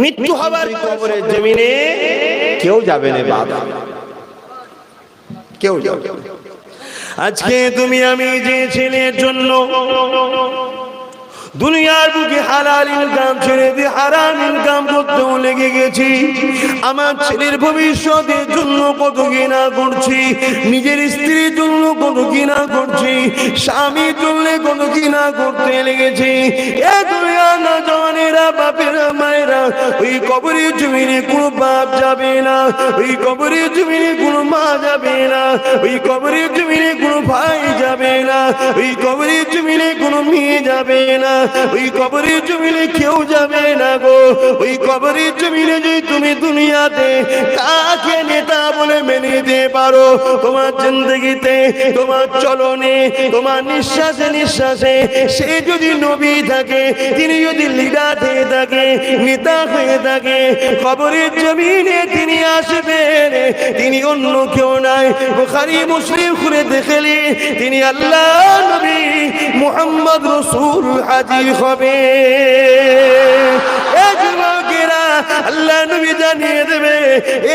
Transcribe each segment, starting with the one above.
মৃত্যু হবার কবরের জমিনে কেউ যাবে না বাবা, কেউ যাবে না। আজকে তুমি আমি যে ছেলের জন্য দুনিয়ার বুকে হালাল ইনকাম ছেড়ে দিয়ে হারাম ইনকাম করতেও লেগে গেছি, আমার ছেলের ভবিষ্যতের জন্য কত ঘৃণা করছি, নিজের স্ত্রীর জন্য কত ঘৃণা করছি, স্বামীর জন্য কত ঘৃণা করতে লেগেছি। এ দুনিয়ার নওজওয়ানেরা, বাপেরা, মায়েরা, ওই কবরের জমিনে কোনো বাপ যাবে না, ওই কবরের জমিনে কোনো মা যাবে না, ওই কবরের জমিনে কোনো ভাই যাবে না, ওই কবরের জমিনে কোনো মেয়ে যাবে না, ওই কবরের জমিনে কেউ যাবে না গো। ওই কবরের জমিনে যদি তুমি দুনিয়াতে কাকে নেতা বলে মেনে নিতে পারো, তোমার জিন্দেগিতে, তোমার চলনে, তোমার নিঃশ্বাসে নিঃশ্বাসে সে যদি নবী থাকে, তিনি যদি লিডার হয়ে থাকে, নেতা হয়ে থাকে, কবরের জমিনে তিনি আসবেন, তিনি অন্য কেউ নাই। বুখারী মুসলিম খুলে দেখলে তিনি আল্লাহ নবী মুহাম্মদ রাসূল হাজির হবে। আল্লাহ নবী জানিয়ে দেবে,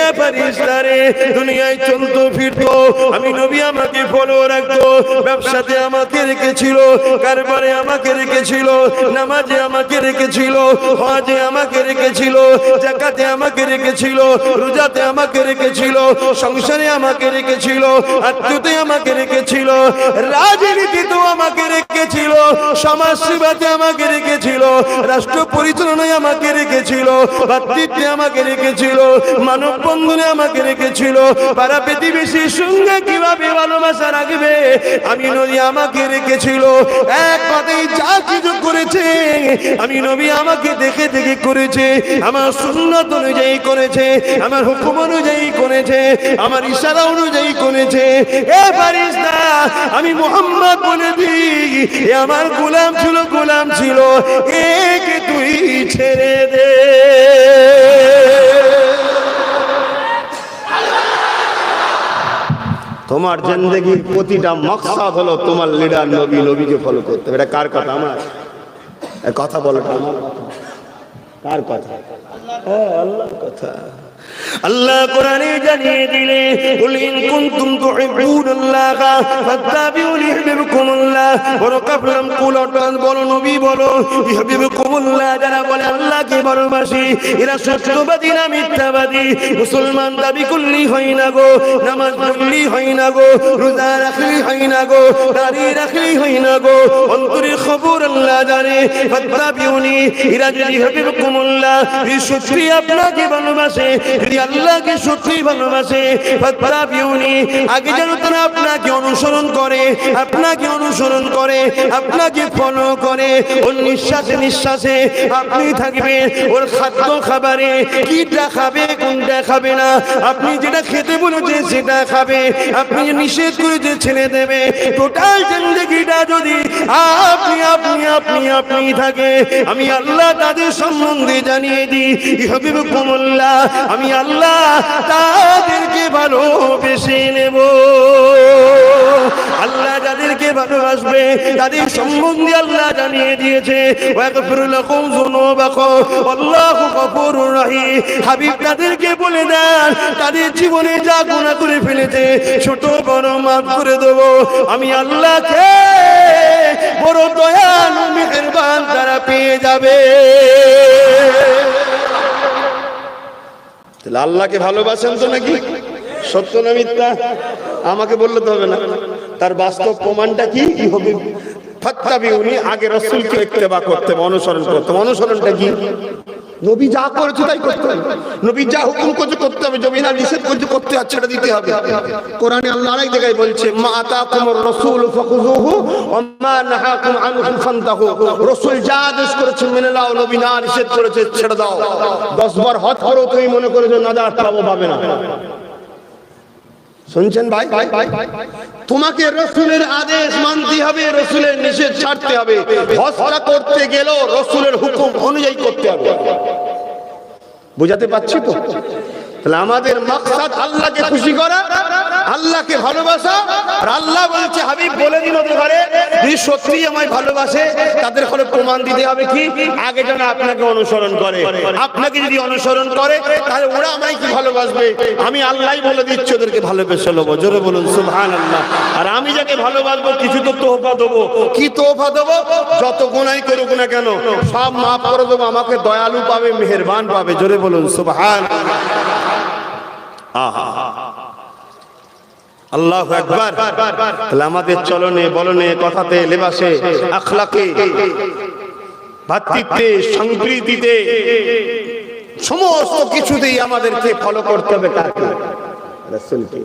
এ ফেরেশতারে, দুনিয়ায় চলতো ফিরতো, আমি নবী আমাকে ফলো রাখতো, ব্যবসাতে আমাকে রেখেছিল, কারবারে আমাকে রেখেছিল, নামাজে আমাকে রেখেছিল, হজে আমাকে রেখেছিল, যাকাতে আমাকে রেখেছিল, রোজাতে আমাকে রেখেছিল, সংসারে আমাকে রেখেছিল, আত্মীয়তে আমাকে রেখেছিল, রাজনীতিতেও আমাকে রেখেছিল, সমাজ সেবাতে আমাকে রেখেছিল, রাষ্ট্র পরিচালনায় আমাকে রেখেছিল, ভাতৃত্বে আমাকে রেখেছিল, মানব বন্ধনে আমাকে রেখেছিল, পাড়া প্রতিবেশীর সঙ্গে কিভাবে ভালোবাসা রাখবে আমি নবী আমাকে রেখেছিল। এক কথায় যা কিছু করেছে আমি নবী আমাকে দেখে দেখে করেছে, আমার সুন্নাত অনুযায়ী করেছে, আমার হুকুম অনুযায়ী করেছে, আমার ইশারা অনুযায়ী করেছে। এ ফেরেশতা, আমি মুহাম্মদ বলে দিই, এ আমার গোলাম ছিল, গোলাম ছিল, একে তুই ছেড়ে দে। তোমার জিন্দেগির প্রতিটা মকসদ হলো তোমার লিডার নবী, নবীকে ফলো করতে হবে। এটা কার কথা? আমার কথা বলো, আমার কথা, কার কথা? আল্লাহর কথা। আল্লাহ কোরআনে জানিয়ে দিলে, কুল ইন কুনতুম তুহিব্বুনাল্লাহা ফাত্তাবিউনি ইউহিব্বুকুমুল্লাহ। বড় কাফলাম কুল, অর্থাৎ বলো নবী বলো ইউহিব্বুকুমুল্লাহ। যারা বলে আল্লাহকে ভালোবাসি এরা সত্যবাদী না মিথ্যাবাদী? মুসলমান দাবি করলেই হয় না গো, নামাজ পড়লেই হয় না গো, রোজা রাখলেই হয় না গো, দাড়ি রাখলেই হয় না গো, অন্তরের খবর আল্লাহ জানে। ফাত্তাবিউনি, এরা যদি ইউহিব্বুকুমুল্লাহ, এই সত্যি আপনাকে ভালোবাসে, যদি আল্লাহকে সত্যি ভালোবাসে, ফাত্তাবিউনি, আগে যেন তারা আপনাকে অনুসরণ করে, আপনাকে অনুসরণ করে, আপনাকে ফলো করে, ওর নিঃশ্বাসে নিঃশ্বাসে আপনি থাকবেন, ওর খাদ্য খাবারে কিটা খাবে কোনটা খাবে না, আপনি যেটা খেতে বলেছে সেটা খাবে, আপনি যে নিষেধ করেছে ছেড়ে দেবে। টোটাল জিন্দেগিটা যদি আপনি আপনি আপনি আপনি থাকে, আমি আল্লাহ তাদের সম্বন্ধে জানিয়ে দিই, ইউহিব্বুকুমুল্লাহ, আমি আল্লাহ তাদেরকে ভালোবেসে নেব। আল্লাহ যাদেরকে ভালোবাসবে তাদের সম্বন্ধে আল্লাহ জানিয়ে দিয়েছে, ওয়াগফির লাকুম যুনুবাকুম আল্লাহু গফুরুর রহিম। হাবিব তাদেরকে বলে দেন, তাদের জীবনে যা গুনাহ করে ফেলেছে ছোট বড় মাফ করে দেব। আমি আল্লাহকে বড় দয়ালু মেহেরবান তারা পেয়ে যাবে। আল্লাহকে ভালোবাসেন তো নাকি? সত্য না মিথ্যা? আমাকে বললে তো হবে না, তার বাস্তব প্রমাণটা কি হবে? ফাত্তাবিউনি, আগে রাসূলকে ইত্তেবা করতে হবে, অনুসরণ করতে হবে। অনুসরণটা কি? নবী যা করেছে তাই করতে হবে, নবী যা হুকুম করতে করতে হবে, নবী না নিষেধ করতে করতে আর ছেড়ে দিতে হবে। কোরআনে আল্লাহ আরেক জায়গায় বলছে, মা আতাকুমুর রাসূলু ফাখুযুহু ওয়া মা নাহাকুম আনহু ফান্তাহু। রাসূল যা আদেশ করেছে মেনে নাও, নবী না নিষেধ করেছে ছেড়ে দাও। 10 বার হজ করো, তুমি মনে করো যে নাজাত পাবো, পাবে না। শুনছেন ভাই? তোমাকে রাসূলের আদেশ মানতে হবে, রাসূলের নিষেধ ছাড়তে হবে। হজটা করতে গেলেও রাসূলের হুকুম অনুযায়ী করতে হবে। বুঝাতে পারছি তো? তাহলে আমাদের মাকসাদ আল্লাহকে খুশি করা, আল্লাহকে ভালোবাসা। আর আল্লাহ বলছে হাবিব বলে দিন ওদের ঘরে যদি সত্যিই আমায় ভালোবাসে তাদের ঘরে প্রমাণ দিতে হবে কি আগে যেন আপনাকে অনুসরণ করে। আপনাকে যদি অনুসরণ করে তাহলে ওরা আমায় কি ভালোবাসবে, আমি আল্লাহই বলে দিচ্ছি ওদেরকে ভালোবেসে নেবো। জোরে বলুন সুবহানাল্লাহ। আর আমি যাকে ভালোবাসবো কিছু তো তোহফা দেবো। কি তোহফা দেবো? যত গুনাহ করুক না কেন সব মাফ করে দেবো, আমাকে দয়ালু পাবে, মেহেরবান পাবে। জোরে বলুন সুবহানাল্লাহ। আল্লাহু আকবার। তাহলে আমাদের চলনে বলনে কথাতে লেবাসে আখলাকে ভাতৃত্বে সম্প্রীতিতে সমস্ত কিছুতেই আমাদেরকে ফলো করতে হবে কাকে? রাসূলকে।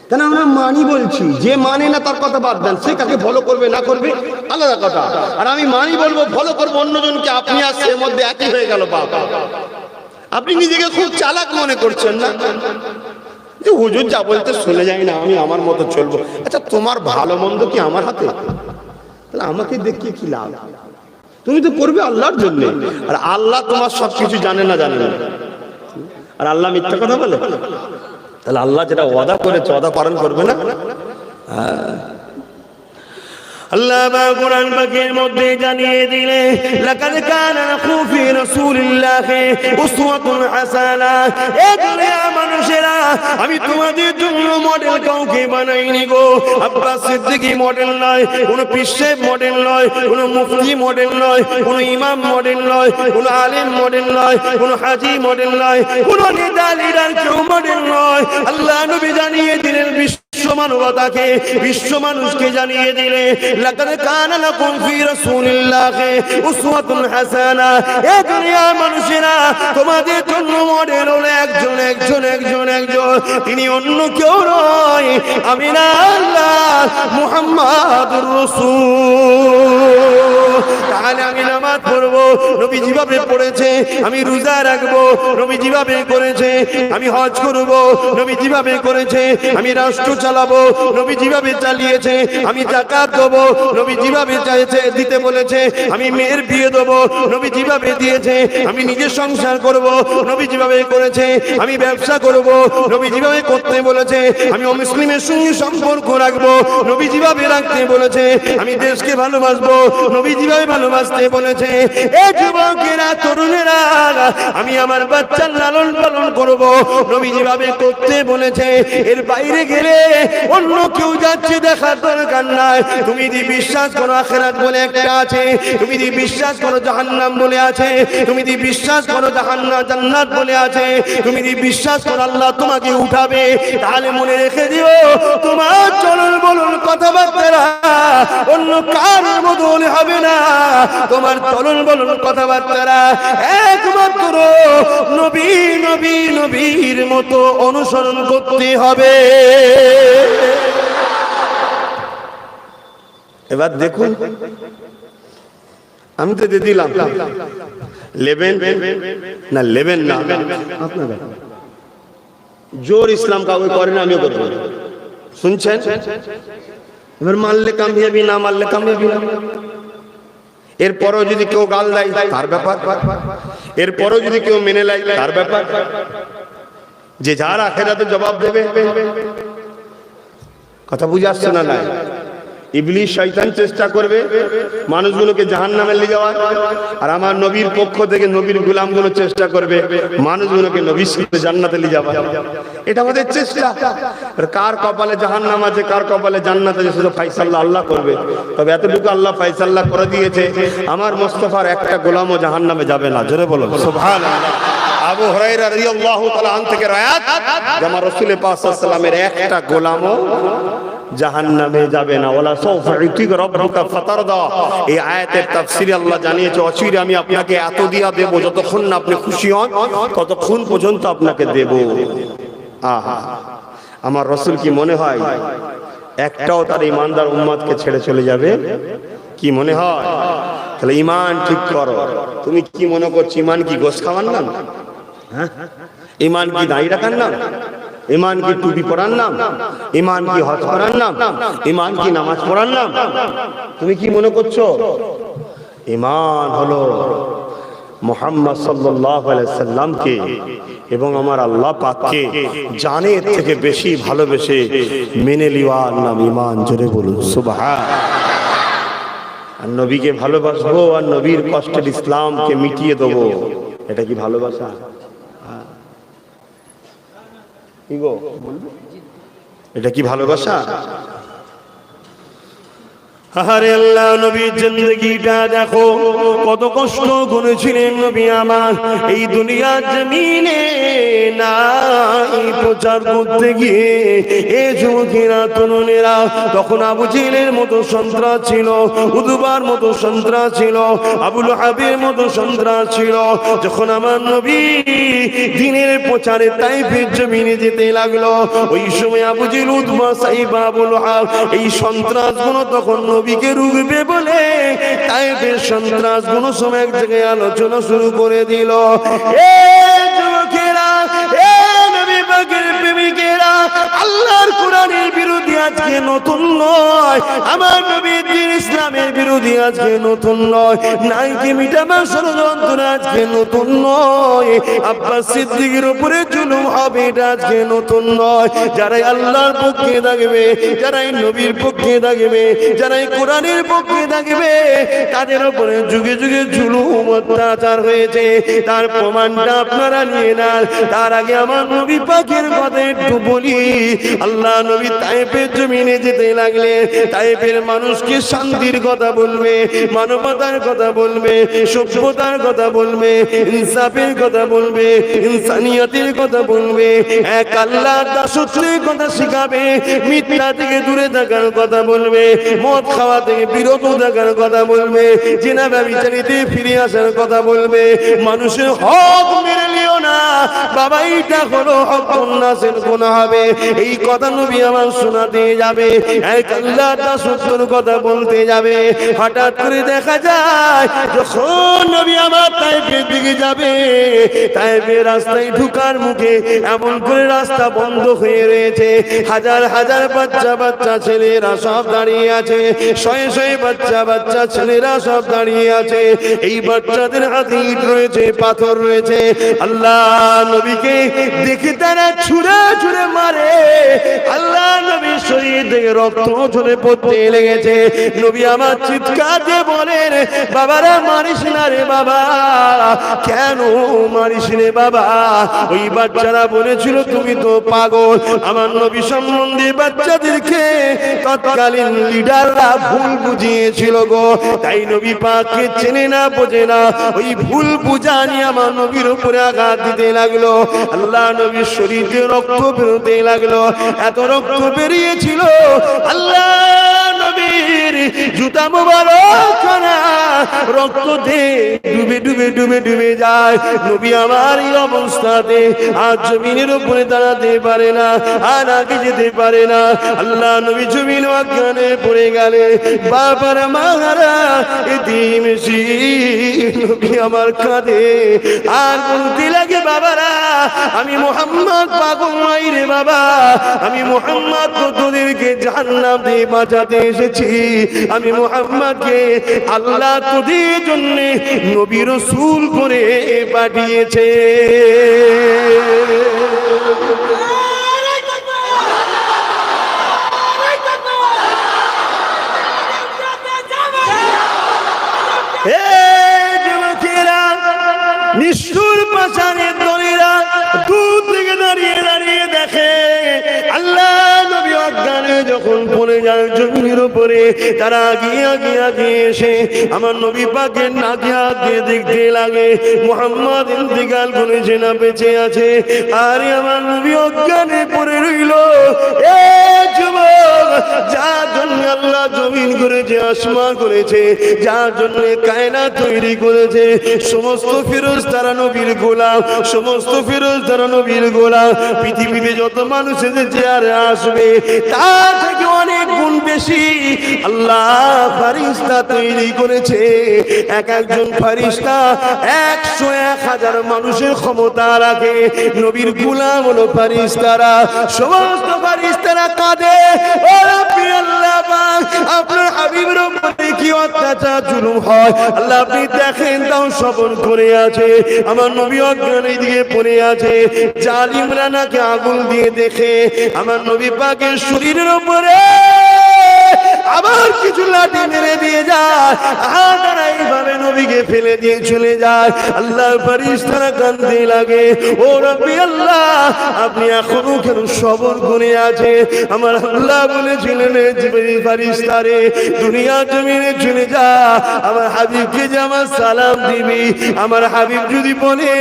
কেন আমরা মানি বলছি, যে মানে না তার কথা বাদ দেন, সে কাকে ফলো করবে না করবে আলাদা কথা। আর আমি মানি বলবো ফলো করবো অন্যজনকে, আপনি আর এর মধ্যে একই হয়ে গেল বাবা। আপনি নিজেকে খুব চালাক মনে করছেন না যে হুজুর যা বলতে শুনে যাই না, আমি আমার মতো চলবো। আচ্ছা তোমার ভালো মন্দ কি আমার হাতে? তাহলে আমাকে দেখিয়ে কি লাভ? তুমি তো করবে আল্লাহর জন্য। আর আল্লাহ তোমার সবকিছু জানে না, জানে না। আর আল্লাহ মিথ্যা কথা বলে? তাহলে আল্লাহ যেটা ওয়াদা করেছে ওয়াদা পালন করবে না? আল্লাহ কোরআন পাকের মধ্যে জানিয়ে দিলে লাকাদ কানা লাকুম ফি রাসূলিল্লাহি উসওয়াতুন হাসানা। এ দুনিয়া মানুষেরা, আমি তোমাদের জন্য মডেল কাউকে বানাইনি গো। আব্বাস সিদ্দিকী মডেল নয়, কোনো পীর সাহেব মডেল নয়, কোনো মুফতি মডেল নয়, কোনো ইমাম মডেল নয়, কোনো আলেম মডেল নয়, কোনো হাজী মডেল নয়, কোনো নেতা লিডার কেউ মডেল নয়। আল্লাহ নবী জানিয়ে দিলেন বিশ্ব মানবতাকে, বিশ্ব মানুষকে জানিয়ে দিলে লাকাদ কানা লাকুম ফি রাসূলিল্লাহি উসওয়াতুন হাসানা। এ দুনিয়ার মানুষেরা, তোমাদের জন্য মডেল হলো একজন একজন একজন একজন, তিনি অন্য কেউ নয়, আমি না আল্লাহ মুহাম্মাদুর রাসূল। তাহলে আমি নামাজ পড়বো নবী যেভাবে পড়েছে, আমি রোজা রাখবো নবী যেভাবে করেছে, আমি হজ করবো নবী যেভাবে করেছে, আমি রাষ্ট্র চালাবো নবী যেভাবে চালিয়েছে, আমি যাকাত দেবো নবী যেভাবে চাইছে দিতে বলেছে, আমি মেয়ের বিয়ে দেবো নবী যেভাবে দিয়েছে, আমি নিজে সংসার করব নবী যেভাবে করেছে, আমি ব্যবসা করব নবী যেভাবে করতে বলেছে, আমি অমুসলিমের সঙ্গে সম্পর্ক রাখবো নবী যেভাবে রাখতে বলেছে, আমি দেশকে ভালোবাসবো নবী যেভাবে ভালোবাসতে বলেছে। এই যুবকেরা, তরুণেরা, আমি আমার বাচ্চার লালন পালন করব নবী যেভাবে করতে বলেছে। এর বাইরে গেলে অন্য কেউ যাচ্ছে দেখার দরকার নাই। তুমি যদি বিশ্বাস করো আখিরাত বলে একটা আছে, তুমি যদি বিশ্বাস করো জাহান্নাম বলে আছে, তুমি যদি বিশ্বাস করো জান্নাত বলে আছে, তুমি যদি বিশ্বাস করো আল্লাহ তোমাকে উঠাবে, তাহলে মনে রেখে দিও তোমার চলন বলন কথাবার্তা অন্য কার বদলে হবে না। তোমার চলন বলন কথাবার্তা একমাত্র নবী নবী নবীর মতো অনুসরণ করতে হবে। এবার দেখুন, আমি তো দিয়ে দিলাম লেবেন না লেবেন না, আপনারা জোর ইসলাম কাউকে করে না, আমিও করবো। শুনছেন? এবার মানলে কামিয়াবি, না মানলে কামিয়াবি না। এরপরও যদি কেউ গাল দেয় তার ব্যাপার, এরপরও যদি কেউ মেনে নেয় তার ব্যাপার, যে যার আখিরাতে জবাব দেবে। কথা বুঝে আসছে না? নাই ইবলিস শয়তান চেষ্টা করবে মানুষগুলোকে জাহান্নামে নিয়ে যাওয়ার, আর আমার নবীর পক্ষ থেকে নবীর গোলামগুলো চেষ্টা করবে মানুষগুলোকে নবীর সাথে জান্নাতে নিয়ে যাওয়া। এটা আমাদের চেষ্টা। কার কপালে জাহান্নাম আছে কার কপালে জান্নাত আছে সেটা ফায়সালা আল্লাহ করবে। তবে এতটুকু আল্লাহ ফায়সালা করে দিয়েছে, আমার মুস্তাফার একটা গোলামও জাহান্নামে যাবে না। জোরে বলো সুবহানাল্লাহ। আবু হুরায়রা রাদিয়াল্লাহু তাআলা আন থেকে রায়াত, যে আমার রাসূল পাক সাল্লাল্লাহু আলাইহি ওয়াসাল্লামের একটা গোলামও জাহান্নামে যাবে না। ওয়ালা সাউফা ইউতিকা রাব্বুকা ফাতারদা। এই আয়াতের তাফসীরে আল্লাহ জানিয়েছে, অচিরে আমি আপনাকে এত দিয়া দেব যতক্ষণ না আপনি খুশি হন ততক্ষণ পর্যন্ত আপনাকে দেব। আহা, আমার রাসূল কি মনে হয় একটাও তার ঈমানদার উম্মতকে ছেড়ে চলে যাবে? কি মনে হয়? তাহলে ঈমান ঠিক করো। তুমি কি মনে করছো ঈমান কি গোশত খাওয়ার নাম? হ্যাঁ, ঈমান কি দাড়ি রাখার নাম? ঈমান কি টুপি পরার নাম? ঈমান কি হজ করার নাম? ঈমান কি নামাজ পড়ার নাম? তুমি কি মনে করছো? ঈমান হলো মুহাম্মদ সাল্লাল্লাহু আলাইহি সাল্লামকে এবং আমার আল্লাহ পাককে জানের থেকে বেশি ভালোবেসে মেনে নেওয়ার নাম ঈমান। জোরে বলুন সুবহান। আর নবীকে ভালোবাসবো আর নবীর কষ্টের ইসলামকে মিটিয়ে দেবো, এটা কি ভালোবাসা? কি গো, এটা কি ভালোবাসা? আরে আল্লাহ, নবীর জিন্দেগিটা দেখো, কত কষ্ট করেছিলেন নবী আমার। এই দুনিয়ার জমিনে নাই প্রচার করতে গিয়ে এ যুবকেরা তরুণেরা, তখন আবু জেহেলের মতো সন্ত্রাস ছিল, উতবার মতো সন্ত্রাস ছিল, আবু লাহাবের মতো সন্ত্রাস ছিল। যখন আমার নবী দ্বীনের প্রচারে তাইফের জমিনে যেতে লাগলো, ওই সময় আবু জেহেল, উতবা, সাইবা, আবু লাহাব এই সন্ত্রাসগুলো তখন নবীকে রুখবে বলে তাইফের সন্ত্রাসগুলো সময় এক জায়গায় আলোচনা শুরু করে দিল। এ যুবকেরা, এ নবী পাকের প্রেমিকেরা, আল্লাহর কোরআনের বিরোধী আজকে নতুন নয়, আমার নবীর দ্বীন ইসলামের বিরোধী আজকে নতুন নয়, নাইকে মিটাবার ষড়যন্ত্র আজকে নতুন নয়, আব্বাস সিদ্দিকের উপরে জুলুম হবে এটা আজকে নতুন নয়। যারাই আল্লাহর পক্ষে থাকবে, যারাই নবীর পক্ষে থাকবে, যারাই কোরআনের পক্ষে থাকবে, তাদের উপরে যুগে যুগে জুলুম অত্যাচার হয়েছে, তার প্রমাণটা আপনারা নিয়ে নেন। তার আগে আমার নবী পাকের কথা একটু বলি। আল্লাহ নবী তাইফের জমিনে যেতে লাগলে তাইফের মানুষকে শান্তির কথা বলবে, মানবতার কথা বলবে, সভ্যতার কথা বলবে, ইনসাফের কথা বলবে, ইনসানিয়তের কথা বলবে, এক আল্লাহর দাসত্বের কথা শিখাবে, মিথ্যা থেকে দূরে থাকার কথা বলবে, মদ খাওয়া থেকে বিরত থাকার কথা বলবে, জিনা ব্যভিচারিতে ফিরে আসার কথা বলবে, মানুষের হক মেনে নিও না বাবা, এইটা হলো হক, নাসের গুনাহ হবে, এই কথা নবী আমার শোনাতে যাবে, এক আল্লাহর দাসত্বের কথা বলতে যাবে। হঠাৎ করে দেখা যায় যখন নবী আমার তাইফের দিকে যাবে, তাইফের রাস্তায় ঢুকার মুখে এমন করে রাস্তা বন্ধ হয়ে রয়েছে, হাজার হাজার বাচ্চা বাচ্চা ছেলেরা সব দাঁড়িয়ে আছে, শয়ে শয়ে বাচ্চা বাচ্চা ছেলেরা সব দাঁড়িয়ে আছে। এই বাচ্চাদের হাতে ইট রয়েছে, পাথর রয়েছে। আল্লাহ নবীকে দেখে তারা ছুঁড়ে ছুঁড়ে মারে, আল্লাহ নবীর শরীর থেকে রক্ত ঝরে পড়তে লেগেছে। নবী আমার চিৎকার দিয়ে বলেন, বাবারা মারিস না রে বাবা, কেন মারিস রে বাবা? ওই বাচ্চারা বলেছিল তুমি তো পাগল। আমার নবী সম্বন্ধে বাচ্চাদেরকে তৎকালীন লিডাররা ভুল বুঝিয়েছিল গো, তাই নবী পাককে চেনে না বোঝে না, ওই ভুল বুঝা নিয়ে আমার নবীর উপরে আঘাত দিতে লাগলো। আল্লাহ নবীর শরীর দিয়ে রক্ত বেরোতে লাগলো, এত রক্ত বেরিয়েছিল আল্লাহ নবীর জুতা মোবারক রক্ত দিয়ে ডুবে ডুবে ডুবে ডুবে যায়। নবী আমার এই অবস্থাতে আর জমিনের উপরে দাঁড়াতে পারে না, আর আগে যেতে পারে না। আল্লাহ নবী জমিন অজ্ঞানে পড়ে গেলে বাবার মাহারা এতিমেশি নবী আমার কাঁদে আর বলতে লাগে, বাবারা আমি মুহাম্মদ পাগল নই রে বাবা, আমি মুহাম্মদ তো তোদেরকে জাহান্নাম থেকে বাঁচাতে এসেছি, আমি মুহাম্মদকে আল্লাহ তোদের জন্য নবী রাসূল করে পাঠিয়েছে। নিষ্ঠুর পাষাণের দলেরা দূর থেকে দাঁড়িয়ে দাঁড়িয়ে দেখে আল্লাহ নবী অজ্ঞানে যখন পড়ে যায় জমির উপরে, তারা আগিয়ে আগিয়ে আগিয়ে এসে আমার নবী পাকের নাকে হাত দিয়ে দেখতে লাগে মুহাম্মদ ইন্তেকাল করেছে না বেঁচে আছে। আরে আমার নবী অজ্ঞানে পড়ে রইল। এ যুবক, যার জন্য আল্লাহ জমিন করেছে, আসমান করেছে, যার জন্য কায়নাত তৈরি করেছে, সমস্ত ফেরেশতারা নবীর গোলাম, সমস্ত ফেরেশতারা নবীর গোলাম। পৃথিবীতে যত মানুষ এসেছে আর আসবে তার থেকে অনেক গুণ বেশি আল্লাহ ফেরেশতা তৈরি করেছে। এক একজন ফেরেশতা 100-1000 মানুষের ক্ষমতা রাখে। নবীর গোলাম হলো ফেরেশতারা। সমস্ত ফেরেশতারা কাঁদে, ও রাব্বি আল্লাহ পাক, আপনার হাবিবের উপরে কি অত্যাচার জুলুম হয় আল্লাহ আপনি দেখেন, তাও শ্রবণ করে আছে। আমার নবী অজ্ঞান দিকে পড়ে আছে, জালিমরা নাকি আগুন দিয়ে দেখে আমার নবী পাকের শরীরের উপরে আবার কিছু লাঠি মেরে দিয়ে যায়, আর এইভাবে নবীকে ফেলে দিয়ে চলে যায়। আল্লাহর ফেরেশতারা কাঁদতে লাগে, ও রাব্বি আল্লাহ আপনি এখনো কেন সবর করে আছে? আমার আল্লাহ বলেছিলেন জিবরিল ফেরেশতারে দুনিয়া জমিনে চলে যা, আমার হাবিবকে যে আমার সালাম দিবি, আমার হাবিব যদি বলে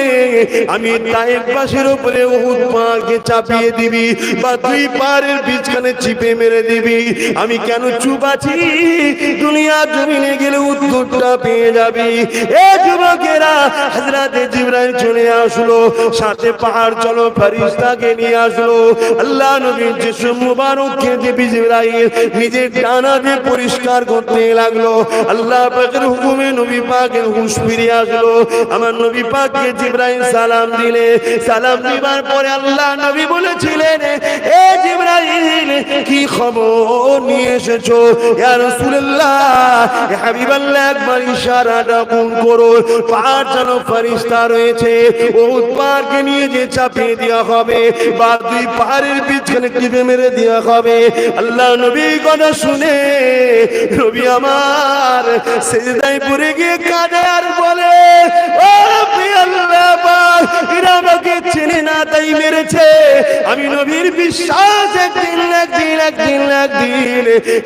আমি তায়েফ পাশের উপরে উহুদ পাহাড়কে চাপিয়ে দিবি বা দুই পাহাড়ের বিচখানে চিপে মেরে দিবি, আমি কেন চুপ আছি? দুনিয়া জমিনে গেলে উত্তরটা পেয়ে যাবি। এ যুবকেরা, হযরতে জিবরাইল চলে আসলো, সাথে পাহাড় চলো ফেরেশতাকে নিয়ে আসলো। আল্লাহ নবীর জিসম মুবারককে জিবরাইল নিজের ডানা দিয়ে পরিষ্কার করতে লাগলো। আল্লাহ পাকের হুকুমে নবী পাকের হুঁশ ফিরে আসলো। আমার নবী পাককে জিবরাইল সালাম দিলে, সালাম দিবার পরে আল্লাহ নবী বলেছিলেন, এ জিবরাইল কি খবর নিয়ে এসেছো? ইয়া রাসূলুল্লাহ, ইয়া হাবিবাল্লাহ, একবার ইশারাটা কোন করো, পাহাড় যেন ফেরেশতা রয়েছে, উহুদ পাহাড়কে নিয়ে যে চাপিয়ে দেওয়া হবে বা দুই পাহাড়ের বিচখানে টিপে মেরে দেওয়া হবে। আল্লাহ নবী কথা শুনে নবী আমার সিজদায় পড়ে গিয়ে কাঁদে আর বলে, ও রাব্বি আল্লাহ পাক, এরা আমাকে চেনে না তাই মেরেছে। আমি নবীর বিশ্বাস একদিন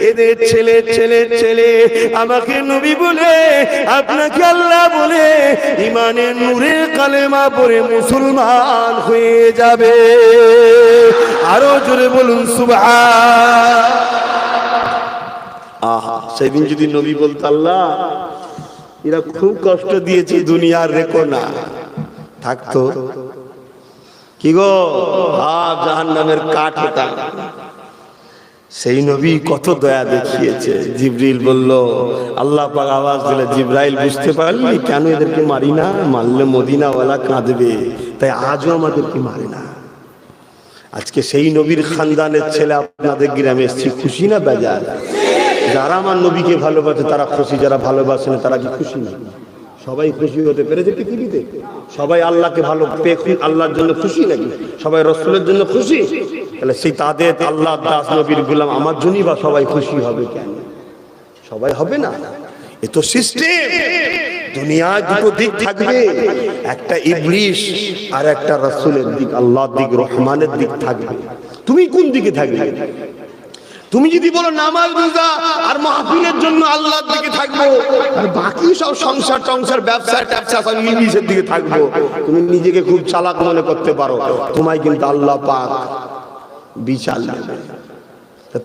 এদের ছেলে ছেলে ছেলে আমাকে নবী বলে, আপনাকে আল্লাহ বলে ইমানের নূরে কালেমা পড়ে মুসলমান হয়ে যাবে। আরো জোরে বলুন সুবহান। আহা, সেদিন যদি নবী বলতো আল্লাহ এরা খুব কষ্ট দিয়েছে, দুনিয়ার রেখো না, থাকতো কি গো জাহান্নামের কাঠ হতাম। সেই নবী কত দয়া দেখিয়েছে। জিবরিল বলল, আল্লাহ পাক আওয়াজ দিলে, জিবরাইল বুঝতে পারলি কেন এদেরকে মারি না? মারলে মদিনাওয়ালা কাঁদবে, তাই আজও আমাদেরকে মারে না। আজকে সেই নবীর খানদানের ছেলে আপনাদের গ্রামে এসেছি, খুশি না বেজার? যারা আমার নবীকে ভালোবাসে তারা খুশি, যারা ভালোবাসে না তারা কি খুশি না? সবাই খুশি হতে পেরেছে পৃথিবীতে? সবাই আল্লাহকে ভালো পেয়ে আল্লাহর জন্য খুশি নাকি? সবাই রাসূলের জন্য খুশি? তাহলে সেই তাদের আল্লাহ দাস নবীর গোলাম আমার জন্যই বা সবাই খুশি হবে কেন? সবাই হবে না। এ তো সিস্টেম। দুনিয়ায় দুটো দিক থাকবে, একটা ইবলিস আর একটা রাসূলের দিক, আল্লাহর দিক, রহমানের দিক থাকবে। তুমি কোন দিকে থাকবে? তুমি যদি বলো নামাজ রোজা আর মাহফিলের জন্য আল্লাহর দিকে থাকবো, আর বাকি সব সংসার টংসার ব্যবসা ট্যাবসা সব ইংলিশের দিকে থাকবো, তুমি নিজেকে খুব চালাক মনে করতে পারো, তোমায় কিন্তু আল্লাহ পাক বিচার দেবে।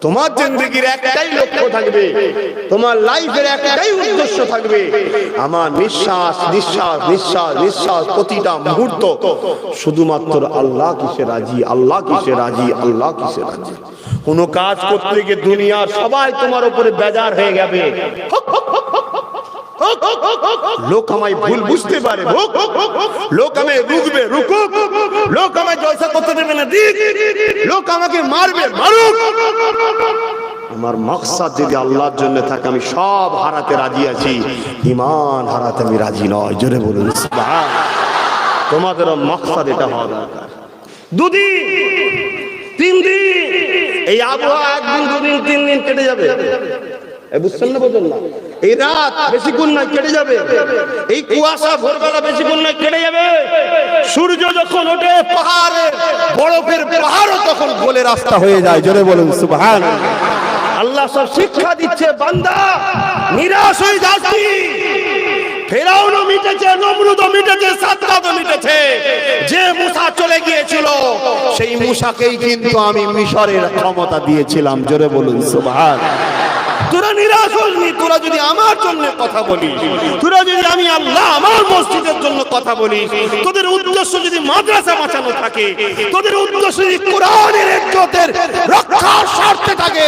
তোমার জিন্দেগির একটাই লক্ষ্য থাকবে, তোমার লাইফের একটাই উদ্দেশ্য থাকবে, আমার নিঃশ্বাস নিঃশ্বাস নিঃশ্বাস নিঃশ্বাস প্রতিটা মুহূর্ত শুধুমাত্র আল্লাহ কিসে রাজি, আল্লাহ কিসে রাজি, আল্লাহ কিসে রাজি। কোন কাজ করতে গিয়ে দুনিয়ার সবাই তোমার উপরে বেজার হয়ে যাবে, লোক আমায় ভুল বুঝতে পারে, লোক আমায় রুকবে রুকুক, লোক আমায় জয়সা করতে দেবে না দিক, লোক আমাকে মারবে মারুক। আমার মাকসাদ যদি আল্লাহর জন্য থাকে, আমি সব হারাতে রাজি আছি, ঈমান হারাতে আমি রাজি নয়। জোরে বলুন সুবহান। তোমাদের মাকসাদ এটা হওয়া দরকার। দুদিন তিন দিন এই আবহাওয়া, একদিন দুদিন তিন দিন কেটে যাবে, বুঝছেন না? বোঝেন না? এই রাত বেশিক্ষণ নয় কেটে যাবে, এই কুয়াশা ভোরবেলা বেশিক্ষণ নয় কেটে যাবে। সূর্য যখন ওঠে পাহাড়ে, বরফের পাহাড়ও তখন গলে রাস্তা হয়ে যায়। জোরে বলুন সুবহান। আল্লাহ সব শিক্ষা দিচ্ছে, বান্দা নিরাশ হয়ে যাচ্ছি। ফেরাউনও মিটেছে, নমরুদও মিটেছে, সাদ্দাতও মিটেছে। যে মুসা চলে গিয়েছিল সেই মুসাকেই কিন্তু আমি মিশরের ক্ষমতা দিয়েছিলাম। জোরে বলুন সুবহান। তোরা নিরাশ হসনি, তোরা যদি আমার জন্য কথা বলিস, তোরা যদি আমি আল্লাহ আমার মসজিদের জন্য কথা বলিস, তোদের উদ্দেশ্য যদি মাদ্রাসা বাঁচানো থাকে, তোদের উদ্দেশ্য যদি কোরআনের ইজ্জতের রক্ষার স্বার্থে থাকে,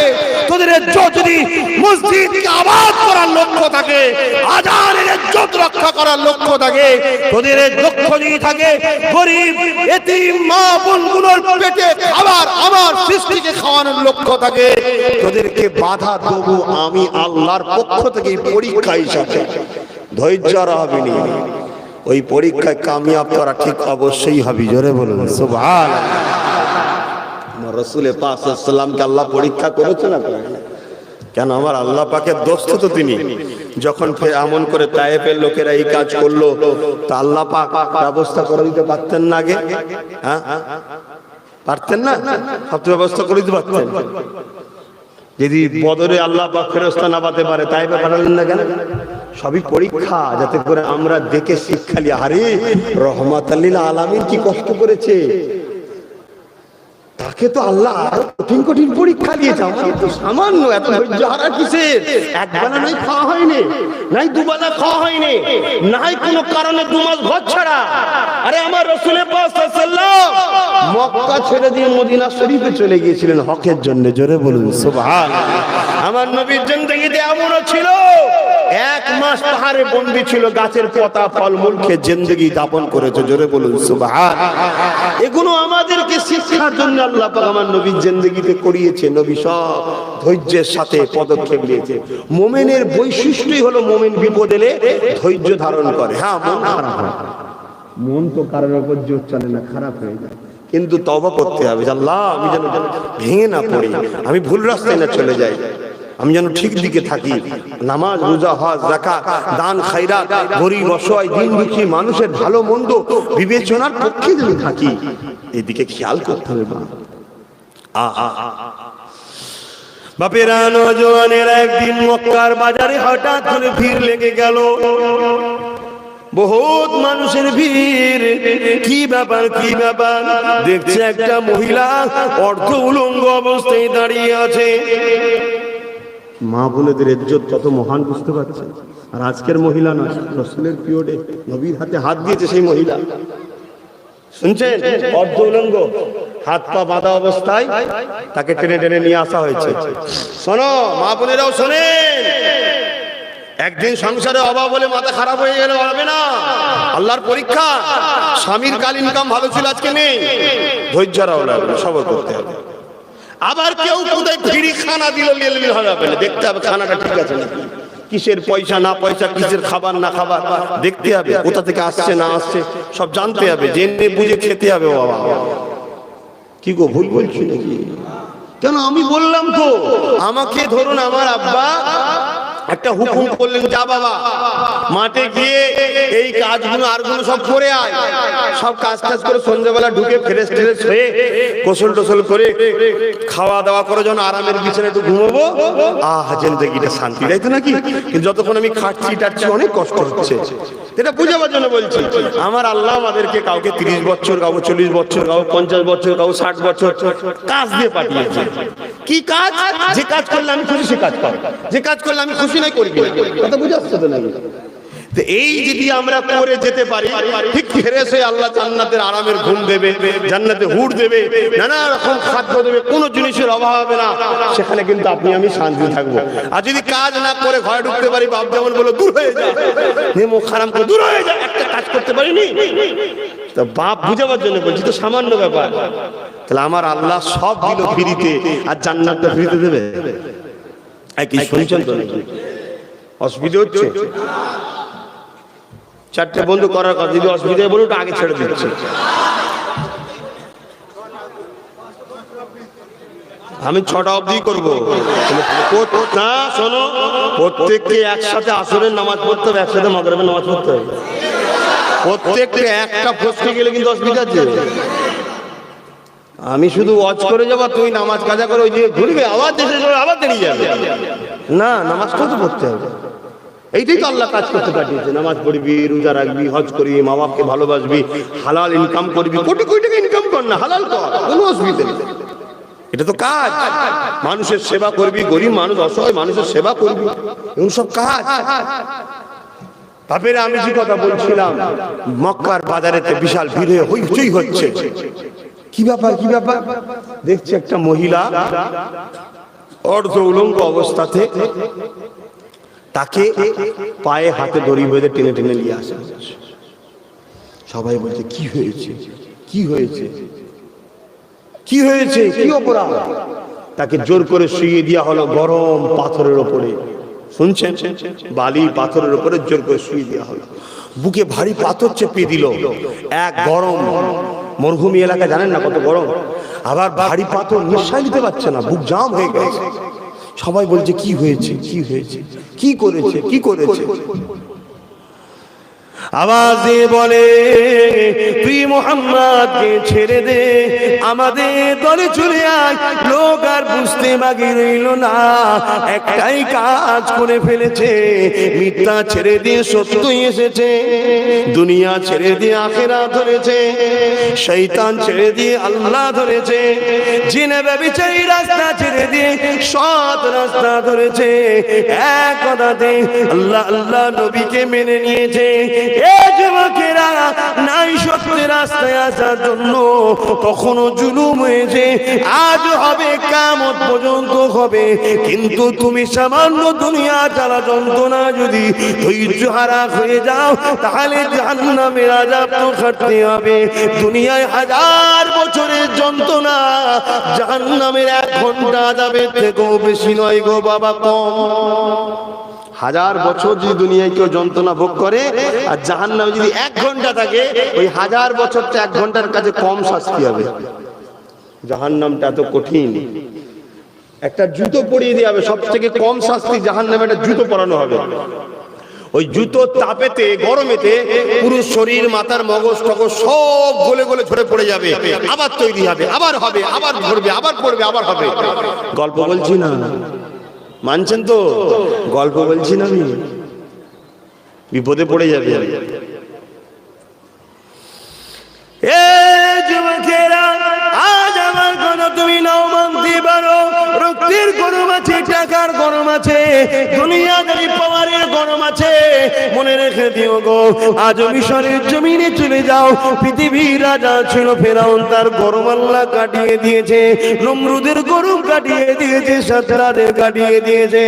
তোদের ইজ্জত যদি মসজিদকে আবাদ করার লক্ষ্য থাকে, আজানের ইজ্জত রক্ষা করার লক্ষ্য থাকে, তোদের লক্ষ্য যদি থাকে গরিব এতিম মা বোনগুলোর পেটে খাবার আমার সৃষ্টিকে খাওয়ানোর লক্ষ্য থাকে, তোদেরকে বাধা দেবো আমি আল্লাহর পক্ষ থেকে পরীক্ষা হিসাবে। ধৈর্য রাখবি, ওই পরীক্ষায় কামিয়াব করা ঠিক অবশ্যই হবে। জোরে বলুন সুবহানাল্লাহ। রাসূল পাক সাল্লাল্লাহু আলাইহি ওয়াসাল্লামকে আল্লাহ পরীক্ষা করেছে না? কেন? আমার আল্লাহ পাকের দোস্ত তো তিনি। যখন এমন করে তায়েফের লোকেরা এই কাজ করলো, তা আল্লাহ পাক ব্যবস্থা করে দিতে পারতেন না আগে? হ্যাঁ, পারতেন না? সব ব্যবস্থা করে দিতে পারতেন। যদি বদরে আল্লাহ পাক ফেরেশতা নামাতে পারে, তায়েফে পাঠালেন না কেন? সবই পরীক্ষা, যাতে করে আমরা দেখে শিক্ষা নিই। আরে রহমাতুল লিল আলামিন কি কষ্ট করেছে, তাকে তো আল্লাহ আরো কঠিন কঠিন পরীক্ষা দিয়েছে। আমাদের তো সামান্য, এত ধৈর্য হারা কিসের? একবেলা নাই খাওয়া হয়নি, নাই দুবেলা খাওয়া হয়নি, নাই কোনো কারণে 2 মাস ঘর ছাড়া। আরে আমার রাসূল পাক সাল্লাল্লাহু আলাইহি ওয়াসাল্লাম মক্কা ছেড়ে দিয়ে মদিনা শরীফে চলে গিয়েছিলেন হকের জন্য। জোরে বলুন সুবহানাল্লাহ। আমার নবীর জিন্দেগিতে এমনও ছিল 1 মাস পাহাড়ে বন্দী ছিল, গাছের পাতা ফলমূল খেয়ে জিন্দেগি যাপন করেছে। জোরে বলুন সুবহানাল্লাহ। এগুলো আমাদেরকে শিক্ষার জন্য আল্লাহ পাক আমার নবীর জিন্দেগিতে করিয়েছে। নবী সব ধৈর্যের সাথে পদক্ষেপ নিয়েছে। মুমিনের বৈশিষ্ট্যই হলো মুমিন বিপদ এলে ধৈর্য ধারণ করে। হ্যাঁ, মন খারাপ হয়, মন তো কারোর উপর জোর চলে না, খারাপ হয়ে যায়, কিন্তু তওবা করতে হবে। আল্লাহ আমি যেন ভেঙে না পড়ি, আমি ভুল রাস্তায় না চলে যাই, আমি যেন ঠিক দিকে থাকি। নামাজ, রোজা, হজ, যাকাত, দান, খায়রাত, গরীব অসহায় দিন দুঃখী মানুষের ভালো মন্দ বিবেচনার পক্ষে যেন থাকি, এদিকে খেয়াল করতে হবে। বাপেরা, নওজোয়ানেরা একদিন মক্কার বাজারে হঠাৎ করে ভিড় লেগে গেল। বহুত মানুষের ভিড়। কি ব্যাপার, কি ব্যাপার? দেখছে একটা মহিলা অর্ধ উলঙ্গ অবস্থায় দাঁড়িয়ে আছে। মা বোনেদের ইজ্জত কত মহান, বুঝতে পারছেন? আর আজকের মহিলা না, রাসূলের পিরিয়ডে নবীর হাতে হাত দিয়েছে সেই মহিলা। শুনছেন? অর্ধ উলঙ্গ, হাত পা বাঁধা অবস্থায় তাকে টেনে টেনে নিয়ে আসা হয়েছে। শোনো মা বোনেরাও শোনেন, একদিন সংসারে অভাব বলে মাথা খারাপ হয়ে গেলে হবে না। আল্লাহর পরীক্ষা। স্বামীর কাল ইনকাম ভালো ছিল, আজকে নেই, ধৈর্য রাখবে, সবর করতে হবে। আবার কেউ কোথায় ফ্রি খানা দিল, লেলবিল হবে না, দেখতে হবে খানাটা ঠিক আছে নাকি, কিসের পয়সা না পয়সা, কিসের খাবার না খাবার দেখতে হবে, কোথা থেকে আসছে না আসছে সব জানতে হবে, জেনে বুঝে খেতে হবে। বাবা কি গো, ভুল বলছি নাকি? কেন আমি বললাম তো, আমাকে ধরুন আমার আব্বা একটা হুকুম করলেন, যা বাবা মাঠে গিয়ে এই কাজগুলো আরগুলো সব করে আয়। সব কাজ টাজ করে সন্ধ্যাবেলা ঢুকে ফ্রেশ ট্রেশ হয়ে গোসল টোসল করে খাওয়া দাওয়া করে যখন আরামের বিছানায় একটু ঘুমাবো, জিন্দেগিটা শান্তি, তাই তো নাকি? কিন্তু যতক্ষণ আমি খাচ্ছি টাচ্ছি অনেক কষ্ট হচ্ছে। এটা বুঝাবার জন্য বলছি। আমার আল্লাহ আমাদেরকে কাউকে 30 বছর, কাউকে 40 বছর, কাউকে 50 বছর, কাউকে 60 বছর কাজ দিয়ে পাঠিয়েছে। কি কাজ? যে কাজ করলে আমি খুশি সে কাজ পাবো, যে কাজ করলে আমি খুশি নাই করি। কথা বুঝে আসছে তো নাকি? তো এই যদি আমরা করে যেতে পারি, ঠিক ফেরেশ হয়ে আল্লাহ জান্নাতের আরামের ঘুম দেবে, জান্নাতে হুর দেবে, নানা রকম খাদ্য দেবে, কোনো জিনিসের অভাব হবে না। সেখানে কিন্তু আপনি আমি শান্তি থাকবো। আর যদি কাজ না করে ঘরে ঢুকতে পারি, বাপ যেমন বলো দূর হয়ে যায়, মুখ খারাপ করে দূর হয়ে যায়, একটা কাজ করতে পারিনি, তো বাপ বুঝাবার জন্য বলছি, তো সামান্য ব্যাপার। তাহলে আমার আল্লাহ সব দিল ফ্রিতে, আর জান্নাতটা ফ্রিতে দেবে। কি শুনছেন তো নাকি? অসুবিধা হচ্ছে? 4টে বন্ধু করার কথা, যদি অসুবিধা বলুন আগে ছেড়ে দিচ্ছে। আমি 6টা অবধি করবো না। শোনো, প্রত্যেককে একসাথে আসরের নামাজ পড়তে হবে, একসাথে মাগরিবের নামাজ পড়তে হবে। প্রত্যেককে একটা ফসকে গেলে কিন্তু অসুবিধা আছে। আমি শুধু ওয়াজ করে যাবো, তুই নামাজ কাজা করে ওই যে ঘুরবে, আবার দেশে আবার দাঁড়িয়ে যাবে না। নামাজটা তো পড়তে হবে। এইটাই তো আল্লাহ কাজ করতে পাঠিয়েছে। নামাজ পড়বি, রোজা রাখবি, হজ করবি, মা বাপকে ভালোবাসবি, হালাল ইনকাম করবি, কোটি কোটি টাকা ইনকাম কর না, হালাল কর, কোনো অসুবিধা নেই। এটা তো কাজ। মানুষের সেবা করবি, গরিব মানুষ, অসহায় মানুষের সেবা করবি, এগুলো সব কাজ। বাপের আমি যে কথা বলছিলাম, মক্কার বাজারেতে বিশাল ভিড় হয়ে হইচই হচ্ছে। কি ব্যাপার, কি ব্যাপার? দেখছি একটা মহিলা অর্ধ উলঙ্গ অবস্থাতে, তাকে পায়ে হাতে দড়ি বেঁধে টেনে টেনে নিয়ে আসে। সবাই বলছে কি হয়েছে, কি হয়েছে, কি হয়েছে, কি অপরাধ? তাকে জোর করে শুইয়ে দেওয়া হলো গরম পাথরের ওপরে। শুনছেন, বালি পাথরের উপরে জোর করে শুয়ে দেওয়া হলো। বুকে ভারী পাথর চেপে দিল। এক গরম, মরুভূমি এলাকা জানেন না কত গরম, আবার ভারী পাথর, নিঃশ্বাস নিতে পারছে না, বুক জাম হয়ে গেছে। সবাই বলছে কি হয়েছে, কি হয়েছে, কি করেছে, কি করেছে? আওয়াজ দিয়ে বলে, প্রিয় মুহাম্মদকে ছেড়ে দে, আমাদের দলে চলে আয়। লোক আর বুঝতে বাকি রইল না, একটাই কাজ করে ফেলেছে। মিথ্যা ছেড়ে দিয়ে সত্যই এসেছে, দুনিয়া ছেড়ে দিয়ে আখিরাত ধরেছে, শয়তান ছেড়ে দিয়ে আল্লাহ ধরেছে, জিনে ব্যভিচারী রাস্তা ছেড়ে দিয়ে সৎ রাস্তা ধরেছে। এক কথাতে আল্লাহ আল্লাহ নবীকে মেনে নিয়েছে। এই যুবকেরা নাই সত্যের রাস্তায় আসার জন্য কখনো জুলুম হয়েছে, আজ হবে, কিয়ামত পর্যন্ত হবে। কিন্তু তুমি সামান্য দুনিয়া জ্বালা যন্ত্রণা যদি ধৈর্য হারা হয়ে যাও, তাহলে জাহান্নামের আযাব তো খাটতে হবে। দুনিয়ায় 1000 বছরের যন্ত্রণা, জাহান্নামের 1 ঘন্টা আযাবের থেকেও বেশি নয় গো বাবা, কম। 1000 বছর যদি দুনিয়ায় কেউ যন্ত্রণা ভোগ করে, আর জাহান্নামে যদি 1 ঘন্টা থাকে, ওই 1000 বছরটা 1 ঘন্টার কাছে কম শাস্তি হবে। জাহান্নামটা এত কঠিন, একটা জুতো পরিয়ে দেওয়া হবে, সব থেকে কম শাস্তি জাহান্নামে একটা জুতো পরানো হবে। ওই জুতোর তাপেতে, গরমেতে পুরো শরীর, মাথার মগজ টগজ সব গলে গলে ঝরে পড়ে যাবে, আবার তৈরি হবে, আবার হবে, আবার ধরবে, আবার পড়বে, আবার হবে। গল্প বলছি না, মানছেন তো? গল্প বলছি না, আমি বিপদে পড়ে যাবে। এ যুবকেরা, আজ আমার কথা তুমি নাও মানতে পারো। রক্তের গরম আছে, টাকার গরম আছে, দুনিয়াদারি পাওয়ারের গরম আছে। মনে রেখে দিও গো, আজ মিশরের জমিনে চলে যাও। পৃথিবীর রাজা ছিল ফেরাউন, তার গরম আল্লাহ কাটিয়ে দিয়েছে। নমরুদের গরম কাটিয়ে দিয়েছে, সাদরাদের কাটিয়ে দিয়েছে।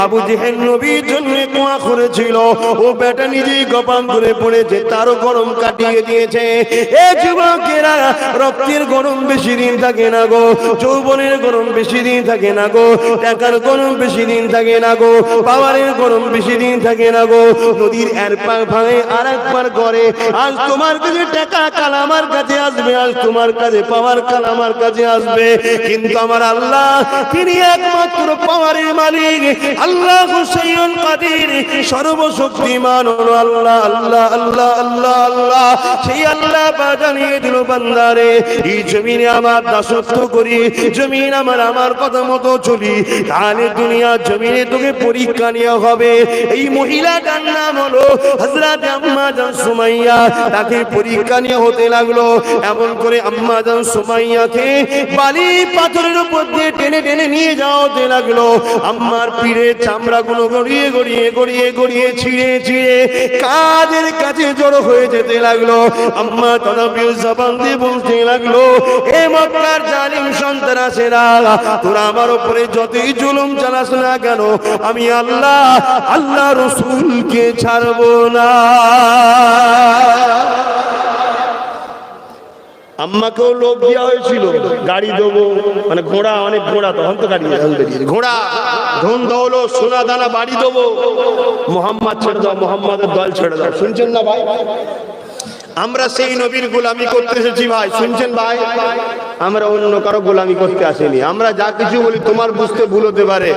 আবু জেহেল নবীর জন্য কোয়া করেছিল, ও বেটা নিজেই গপাম করে পড়েছে, তারও গরম কাটিয়ে দিয়েছে। এ যুবকেরা, রক্তের গরম বেশি দিন থাকে না গো, যৌবনের গরম বেশি দিন থাকে না গো, টাকার গরম বেশি দিন থাকে না গো, পাওয়ারের গরম বেশি দিন থাকে না গো। নদীর এক পার ভাঙে আর এক পার করে। আজ তোমার কাছে টাকা, কাল আমার কাছে আসবে, আজ তোমার কাছে পাওয়ার, কাল আমার কাছে আসবে। কিন্তু আমার আল্লাহ, তিনি একমাত্র পাওয়ারের মালিক। আল্লাহ হুসাইন কাদির, সর্বশক্তিমান হলো আল্লাহ, আল্লাহ, আল্লাহ, আল্লাহ, আল্লাহ। সেই আল্লাহ জানিয়ে দিল, বান্দারে, এই জমিনে আমার দাসত্ব করি, জমিন আমার কথা মতো চলি, তাহলে দুনিয়া জমিনে তোকে পরীক্ষা নেওয়া হবে। এই মহিলাটার নাম হলো হযরত আম্মা জান সুমাইয়া। তাকে পরীক্ষা নিয়ে হতে লাগলো। এমন করে আম্মা জান সুমাইয়াকে বালি পাথরের উপর দিয়ে টেনে টেনে নিয়ে যাওয়াতে লাগলো। আম্মার পিঠের চামড়াগুলো গড়িয়ে গড়িয়ে গড়িয়ে গড়িয়ে ছিঁড়ে ছিঁড়ে কাদের কাছে জড়ো হয়ে যেতে লাগলো। আম্মা তদবির জবান দিয়ে বলতে লাগলো, এ মক্কার জালিম সন্ত্রাসীরা, তোরা আমার উপরে যতই জুলুম চালাস না কেন, আমি আল্লাহ, আল্লাহ রাসূলকে ছাড়বো না। আম্মাকেও লোভ দেওয়া হয়েছিল, গাড়ি দেবো, মানে ঘোড়া, অনেক ঘোড়া, তখন তো গাড়ি ঘোড়া, ধন দৌলত, সোনা দানা, বাড়ি দেবো। মোহাম্মদ ছেড়ে দাও, মোহাম্মদের দল ছেড়ে দাও। শুনছেন না ভাই? আমরা সেই নবীর গোলামি করতে এসেছি ভাই, শুনছেন ভাই? আমরা অন্য কারো গোলামি করতে আসিনি। আমরা যা কিছু বলি তোমার বুঝতে ভুল হতে পারে,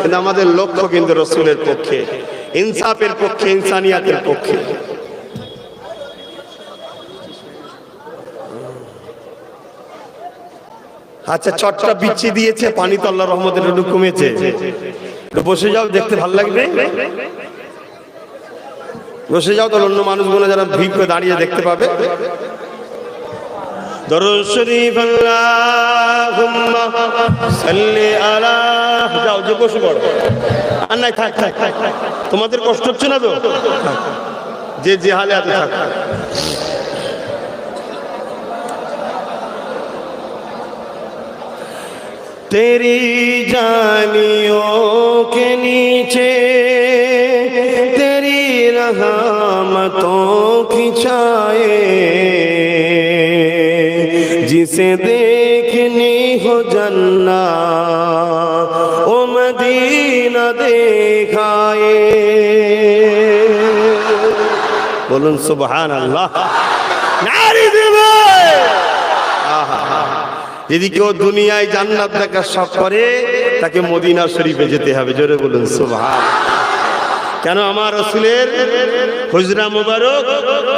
কিন্তু আমাদের লক্ষ্য কিন্তু রাসূলের পক্ষে, ইনসাফের পক্ষে, ইনসানিয়াতের পক্ষে। আচ্ছা, চটটা বিচ্ছি দিয়েছে, পানি তো আল্লাহর রহমতে একটু কমেছে, বসে যাও, দেখতে ভালো লাগবে। বসে যাও, তো অন্য মানুষগুলো যারা ভিড় করে দাঁড়িয়ে দেখতে পাবে। দরুদ শরীফ আল্লাহুম্মা সাল্লি আলা। যাও যে বসে পড়ো, আর নাই থাক থাক থাক, তোমাদের কষ্ট হচ্ছে না তো? যে যে হালে আছে থাক। तेरी जानियों के नीचे तेरी रहमतों की छाए, जिसे देखनी हो जन्नत ओ मदीना देखाए। बोलूं सुभान अल्लाह, नारी देवे। যদি কেউ দুনিয়ায় জান্নাত দেখার শখ করে তাকে মদিনা শরীফে যেতে হবে। জোরে বলুন সুবহানাল্লাহ। কেন? আমার রাসূলের হুজরা মুবারক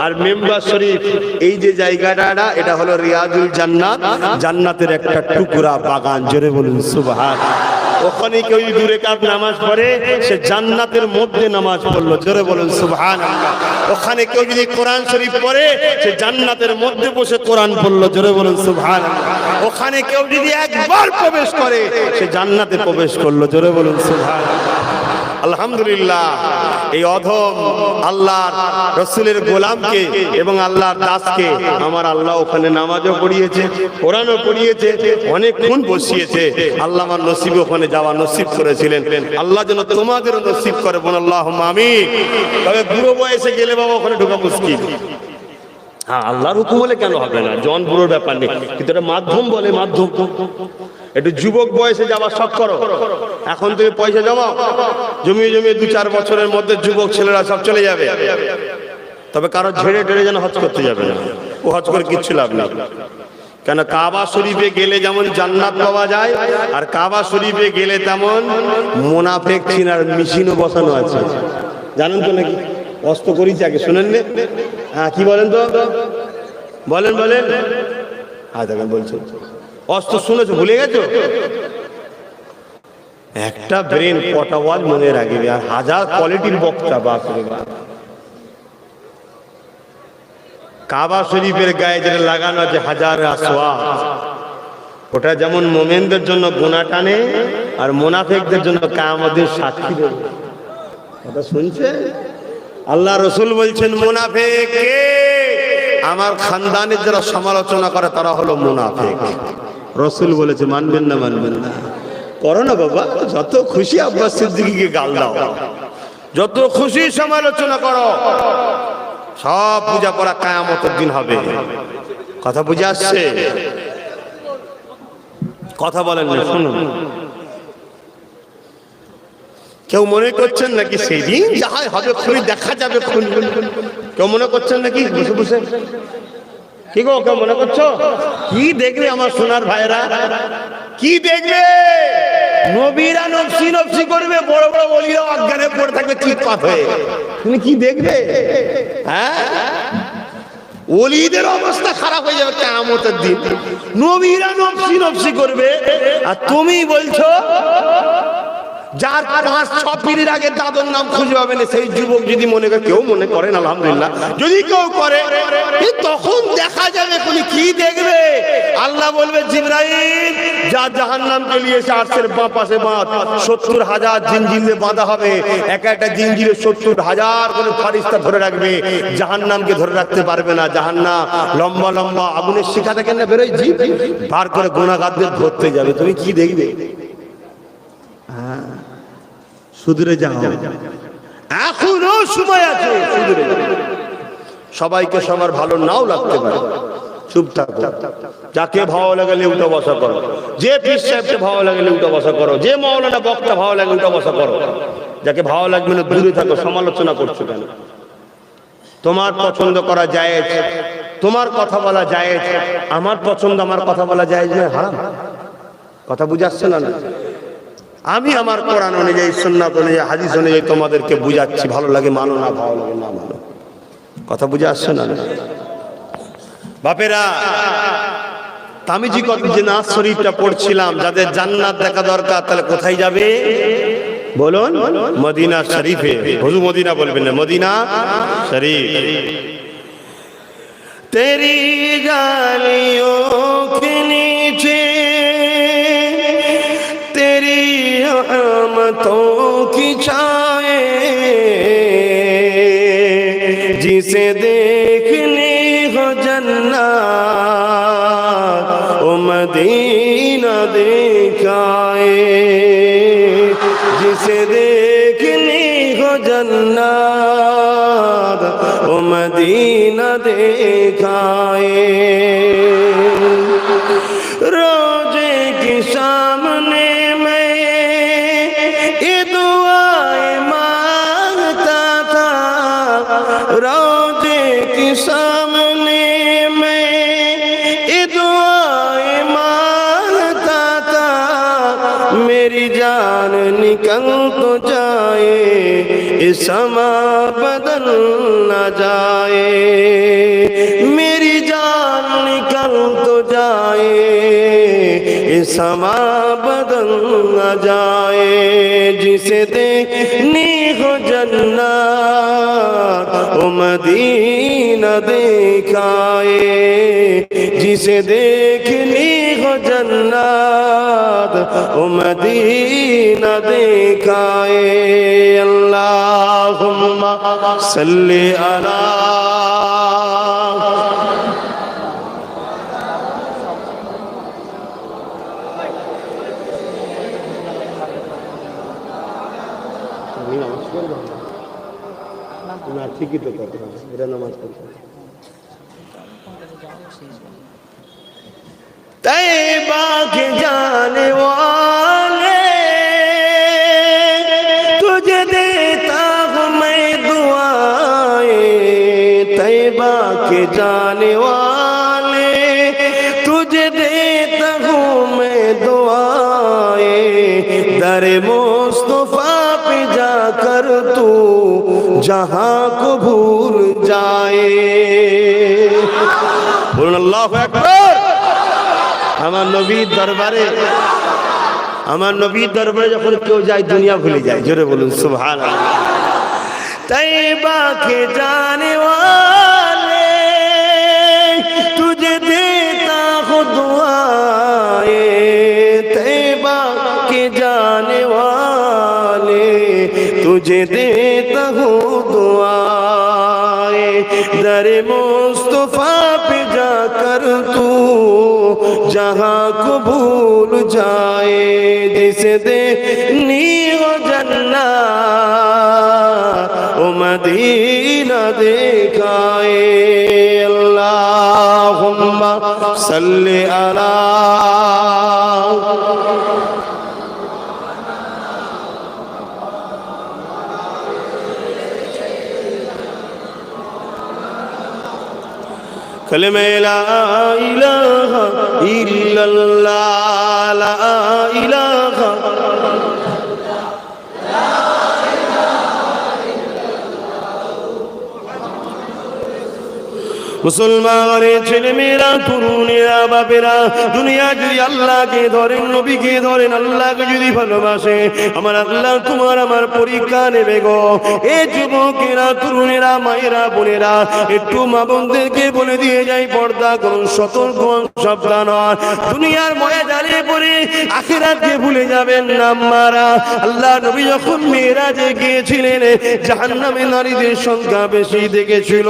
আর মেম্বার শরীফ, এই যে জায়গাটা, এটা হলো রিয়াজুল জান্নাত, জান্নাতের একটা টুকরা বাগান। জোরে বলুন সুবহানাল্লাহ। ওখানে কেউ দূরে কাপ নামাজ পড়ে সে জান্নাতের মধ্যে নামাজ পড়লো। জোরে বলুন সুবহানাল্লাহ। ওখানে কেউ যদি কোরআন শরীফ পড়ে সে জান্নাতের মধ্যে বসে কোরআন পড়লো। জোরে বলুন সুবহানাল্লাহ। ওখানে কেউ যদি একবার প্রবেশ করে সে জান্নাতে প্রবেশ করলো। জোরে বলুন সুবহানাল্লাহ। আলহামদুলিল্লাহ, এই অধম আল্লাহর রাসূলের গোলামকে এবং আল্লাহর দাসকে আমার আল্লাহ ওখানে নামাজও পড়িয়েছে, কোরআনও পড়িয়েছে, অনেকক্ষণ বসিয়েছে। আল্লাহ আমার নসিবে ওখানে যাওয়া নসিব করেছিলেন। আল্লাহ যেন তোমাদেরও নসিব করে, বল আল্লাহুম্মা আমিন। তবে বুড়ো বয়সে গেলে বাবা ওখানে ঢোকা মুশকিল। হ্যাঁ, আল্লাহর হুকুম হলে কেন হবে না, জন বুড়োর ব্যাপার নেই, কিন্তু এটা মাধ্যম বলে, মাধ্যম। একটু যুবক বয়সে যাওয়ার শখ করো, এখন থেকে পয়সা জমাও, জমিয়ে জমিয়ে 2-4 বছরের মধ্যে যুবক ছেলেরা সব চলে যাবে। তবে কারো ঝেড়ে টেড়ে যেন হজ করতে যাবে না, ও হজ করে কিচ্ছু লাভ নেই। কেন? কাবা শরীফে গেলে যেমন জান্নাত পাওয়া যায়, আর কাবা শরীফে গেলে তেমন মুনাফিক চিনার মেশিনও বসানো আছে। জানেন তো নাকি? অস্ত করিছে আগে, শুনেন না? হ্যাঁ, কি বলেন তো? বলেন বলেন। হ্যাঁ দেখেন বলছো, অস্ত শুনেছো, ভুলে গেছো? একটা ব্রেন কটা ওয়াজ মনে রাখবে, আর হাজার কোয়ালিটির বক্তা। বাপ রে বাপ। কাবা শরীফের গায়ে যেটা লাগানো আছে হাজার আসওয়াদ, ওটা যেমন মোমেনদের জন্য গুনাহ টানে আর মুনাফিকদের জন্য কিয়ামতের সাক্ষী দেবে। কথা শুনছে? আল্লাহ রাসূল বলছেন, মুনাফিক কে? আমার খানদানের যারা সমালোচনা করে তারা হলো মুনাফিক। রাসূল বলেছে, মানবেন না? মানবেন না? করো না বাবা, যত খুশি আব্বাস সিদ্দিকীকে গাল দাও, যত খুশি সমালোচনা করো, সব পূজা করা কিয়ামতের দিন হবে। কথা বুঝে আসছে? কথা বলেন না, শুনুন। কেউ মনে করছেন নাকি সেই দিন যাহাই হবে খুনি দেখা যাবে? কেউ মনে করছেন নাকি বসে বসে? কি গো, কেউ মনে করছো? কি দেখবে আমার সোনার ভাইরা? কি দেখবে? নবীরা নফসি নফসি করবে, বড় বড় ওলিরা অজ্ঞানে পড়ে থাকবে চিৎপাত হয়ে। তুমি কি দেখবে? হ্যাঁ, ওলিদের অবস্থা খারাপ হয়ে যাবে কিয়ামতের দিন। নবীরা নফসি নফসি করবে, আর তুমি বলছো যার 5-6 পীরের আগে দাদুর নাম খুঁজে পাবে না। সেই যুবক যদি মনে করে, কেউ মনে করেন আলহামদুলিল্লাহ, যদি কেউ করে, তখন দেখা যাবে কোন কি দেখবে। আল্লাহ বলবে, জিবরাইল যা জাহান্নামকে নিয়ে এসে আরশের বাঁ পাশে বাঁধ। 70,000 জিনজিরে বাঁধা হবে, একটা জিনজিরে 70,000 করে ফেরেশতা ধরে রাখবে, জাহান্নামকে ধরে রাখতে পারবে না। জাহান্নাম লম্বা লম্বা আগুনের শিখা থেকে না বেরোয়, জিভ বার করে গুনাহগারদের ধরতে যাবে। তুমি কি দেখবে? সুদূরে যাও, এখনো সময় আছে, সুদূরে যাও। সবাইকে সবার ভালো নাও লাগতে পারে, চুপ থাকো। যাকে ভালো লাগলে উঠা বসা করো, যে পীর সাহেবকে ভালো লাগলে উঠা বসা করো, যে মাওলানা বক্তা ভালো লাগলে উঠা বসা করো। যাকে ভালো লাগবে না দূরে থাকো। সমালোচনা করছো কেন? তোমার পছন্দ করা জায়েজ, তোমার কথা বলা জায়েজ, আমার পছন্দ আমার কথা বলা জায়েজ না, হারাম। কথা বুঝে আসছে না? আমি আমার কোরআন অনুযায়ী, সুন্নাত অনুযায়ী, হাদিস অনুযায়ী তোমাদেরকে বুঝাচ্ছি। ভালো লাগে মানো, না ভালো লাগে না মানো। কথা বুঝে আসছে না? বাপেরা, তামিজি কত যে নাজ শরীফটা পড়ছিলাম, যাদের জান্নাত দেখা দরকার তাহলে কোথায় যাবে বলুন? মদিনা শরীফে। হুজুর মদিনা বলবেন না, মদিনা শরীফ। तेरी गालियों के नीचे तेरी रहमतों की छाए, जिसे देखने हो जन्नत ओ मदीना दिखाए, जिसे देखने हो जन्नत ओ मदीना दिखाए। रोजे के सामने मैं ये दुआएं मांगता था, रोजे के सामने मैं ये दुआएं मांगता था, मेरी जान निकल तो जाए ये समा बदल न जाए, मेरी जान निकल तो जाए ये समा बदल न जाए, जिसे देखनी हो जन्नत ओ मदीना दिखाए, जिसे देखनी हो जन्नत ओ मदीना दिखाए। अल्लाहुम्मा सल्ली अला না ঠিকই তো কথা, এটা নামাজ পড়তে तैबा के जाने वाले तुझे देता हूँ मैं दुआएं, तैबा के जाने वाले तुझे देता हूँ मैं दुआएं, दर मुस्तफा पे जाकर तू जहाँ को भूल जाए। बोलून अल्लाहु আকবার। আমার নবীর দরবারে, আমার নবীর দরবারে যখন কেউ যায় দুনিয়া ভুলে যায়। জোরে বলুন সুবহানাল্লাহ। तैबा के जाने वाले तुझे देता हूँ दुआएं, तैबा के जाने वाले तुझे देता हूँ दुआएं, दर मुस्तफा पे जाकर तू जहाँ को भूल जाए, जिसे देखनी हो जन्नत ओ मदीना दिखाए। अल्लाहुम्मा सल्ली अला कलमे ला इलाहा इल्लल्लाह, ला इलाहा মুসলমানের ছেলে মেয়েরা তরুণেরা বাপেরা দুনিয়া যদি আল্লাহকে ধরেন নবীকে ধরেন আল্লাহকে যদি ভালোবাসে আমার আল্লাহ তোমার আমার পরীক্ষা নেবে গো। এই যুবকেরা তরুণেরা মায়েরা বোনেরা একটু মা বোনদেরকে বলে দিয়ে যাই পর্দা করুন, সতর্ক সাবধান হন। দুনিয়ার মায়া জালে পড়ে আখিরাতকে ভুলে যাবেন না মারা। আল্লাহ নবী যখন মেরাজে গিয়েছিলেন জাহান্নামে নারীদের সংখ্যা বেশি দেখেছিল,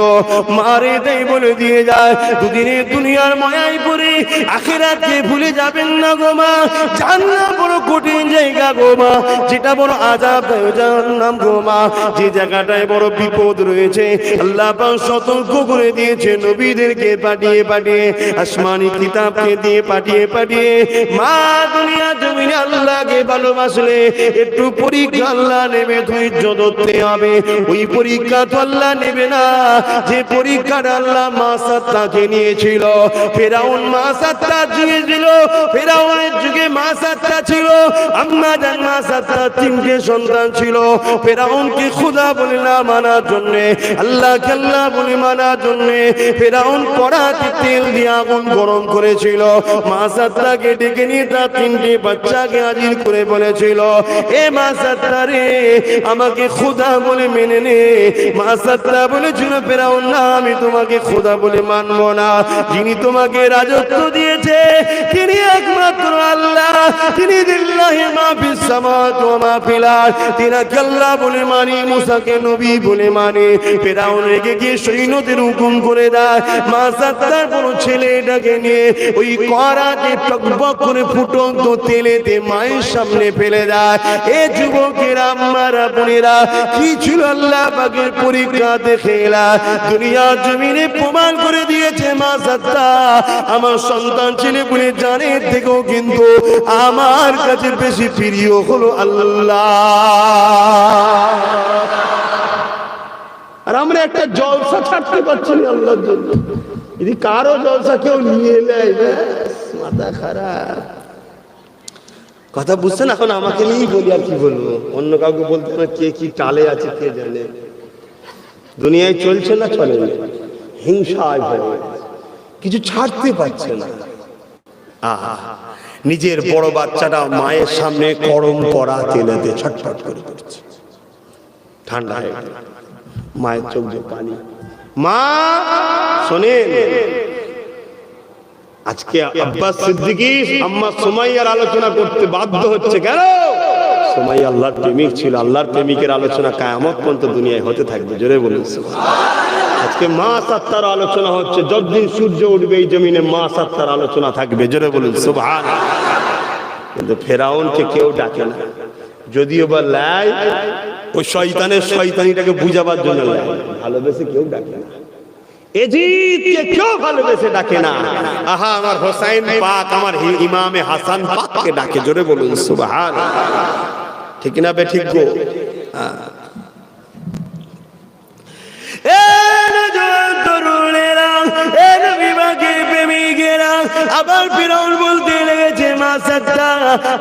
মারে দেই বলে দিয়ে যায় দুদিনে দুনিয়ার মায়ায় পড়ে আখিরাতকে ভুলে যাবেন না গো মা। জাহান্নাম বড় কঠিন জায়গা গো মা, যেটা বড় আযাব জাহান্নাম গো মা, যে জায়গাটায় বড় বিপদ রয়েছে আল্লাহ পাক সতর্ক করে দিয়েছে নবীদেরকে পাঠিয়ে পাঠিয়ে, আসমানি কিতাবকে দিয়ে পাঠিয়ে পাঠিয়ে। মা দুনিয়া জমিনে আল্লাহকে ভালোবাসলে একটু পরীক্ষা আল্লাহ নেবে, ধৈর্য ধরতে হবে। ওই পরীক্ষা তো আল্লাহ নেবে না যে পরীক্ষাটা আল্লাহ মা সাত্তাকে নিয়েছিল। ফেরাউন মা সাত্তার যুগে ছিল, ফেরাউনের যুগে মা সাত্তা ছিল, আম্মা জান মা সাত্তার তিনটে সন্তান ছিল। ফেরাউনকে খোদা বলে না মানার জন্য, আল্লাহকে আল্লাহ বলে মানার জন্য ফেরাউন কড়াতে তেল দিয়ে আগুন গরম করেছিল। মা সাত্তাকে ডেকে নিয়ে তার তিনটে বাচ্চাকে হাজির করে বলেছিল, এ মা সাত্তা রে আমাকে খোদা বলে মেনে নে। মা সাত্তা বলেছিল ফেরাউন না আমি তোমাকে খোদা বলে মানব না। যিনি তোমাকে রাজত্ব দিয়েছে তিনি একমাত্র আল্লাহ, তিনি লিল্লাহি মা ফিস সামাওয়াতি ওয়া মা ফিল আরদ, তিনাকে আল্লাহ বলে মানি, মুসাকে নবী বলে মানে। ফেরাউন রেগে গিয়ে সৈন্যদের হুকুম করে দেয়, মা সাত্তার বড় ছেলেটাকে নিয়ে ওই কড়াতে টকবক করে ফুটন্ত তেলেতে মায়ের সামনে ফেলে দেয়। এ যুবকেরা, আম্মারা, বোনেরা, কি ছিল আল্লাহ পাকের পরীক্ষা দেখে এলা। দুনিয়া জমিনে প্রমাণ করে দিয়েছে মা সাত্তা আমার সন্তান ছেলে বলে জানের থেকেও কিন্তু আমার কাছে বেশি প্রিয় হলো আল্লাহ। আর আমরা একটা জলসা ছাড়তে পারছি না আল্লাহর জন্য। যদি কারো জলসা কেউ নিয়ে এলে মাথা খারাপ। কথা বুঝছেন? এখন আমাকে নিয়েই বলি, আর কি বলবো, অন্য কাউকে বলতে না। কে কি টালে আছে কে জানে। দুনিয়ায় চলছে না চলে না, হিংসায় ভরে কিছু ছাড়তে পারছে না। আহা, নিজের বড় বাচ্চাটা মায়ের সামনে গরম করা তেলেতে ছটফট করে পড়ছে, ঠান্ডা হয়ে গেল, মায়ের চোখ দিয়ে পানি। মা শোনেন, আজকে আব্বাস সিদ্দিকী আম্মা সুমাইয়ার আলোচনা করতে বাধ্য হচ্ছে কেন? সুমাইয়া আল্লাহর প্রেমিক ছিল। আল্লাহর প্রেমিকের আলোচনা কিয়ামত পর্যন্ত দুনিয়ায় হতে থাকবে। জোরে বলুন সুবহানাল্লাহ। আজকে মা সাত্তার আলোচনা হচ্ছে, যতদিন সূর্য উঠবে এই জমিনে মা সাত্তার আলোচনা থাকবে। জোরে বলুন সুবহানাল্লাহ। কিন্তু ফেরাউনকে কেউ ডাকে না, যদিও বা লাই ওই শয়তানের শয়তানিটাকে বুঝাবার জন্য লাই, ভালোবেসে কেউ ডাকে না। এজিদকে কেউ ভালোবেসে ডাকে না। আহা, আমার হোসাইন পাক, আমার ইমামে হাসান পাককে ডাকে। জোরে বলুন সুবহানাল্লাহ। ঠিক না বে ঠিক গো? আবার ফিরাউন বলতে লেগেছে, মা সাত্তা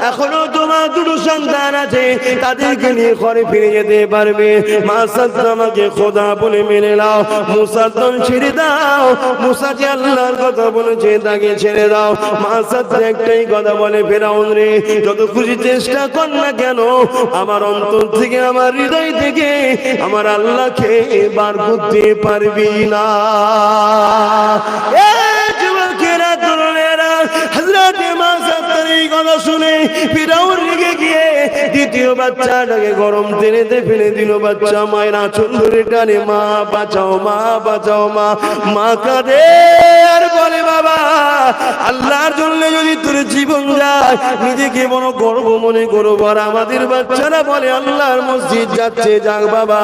এখনো তোমার দুটো সন্তান আছে, তাদেরকে নিয়ে ঘরে ফিরে যেতে পারবে। মা সাত্তা আমাকে খোদা বলে মেনে নাও, মুসার দল ছেড়ে দাও। মুসা যে আল্লাহর কথা বলেছে তাকে ছেড়ে দাও। মা সাত্তা একটাই কথা বলে, ফিরাউন রে, যত খুশি চেষ্টা কর না কেন, আমার অন্তর থেকে, আমার হৃদয় থেকে আমার আল্লাহকে বার করতে পারবি না। শুনে ফিরাউন রেগে গিয়ে দ্বিতীয় বাচ্চাটাকে গরম তেলেতে ফেলে দিল। বাচ্চা মায়ের আঁচল ধরে টানে, মা বাঁচাও, মা বাঁচাও, মা। মা কাঁদে আর বলে, বাবা আল্লাহর জন্য যদি তোর জীবন যায় নিজেকে বড় গর্ব মনে করবো। আর আমাদের বাচ্চারা বলে আল্লাহর মসজিদ যাচ্ছে, যাক বাবা,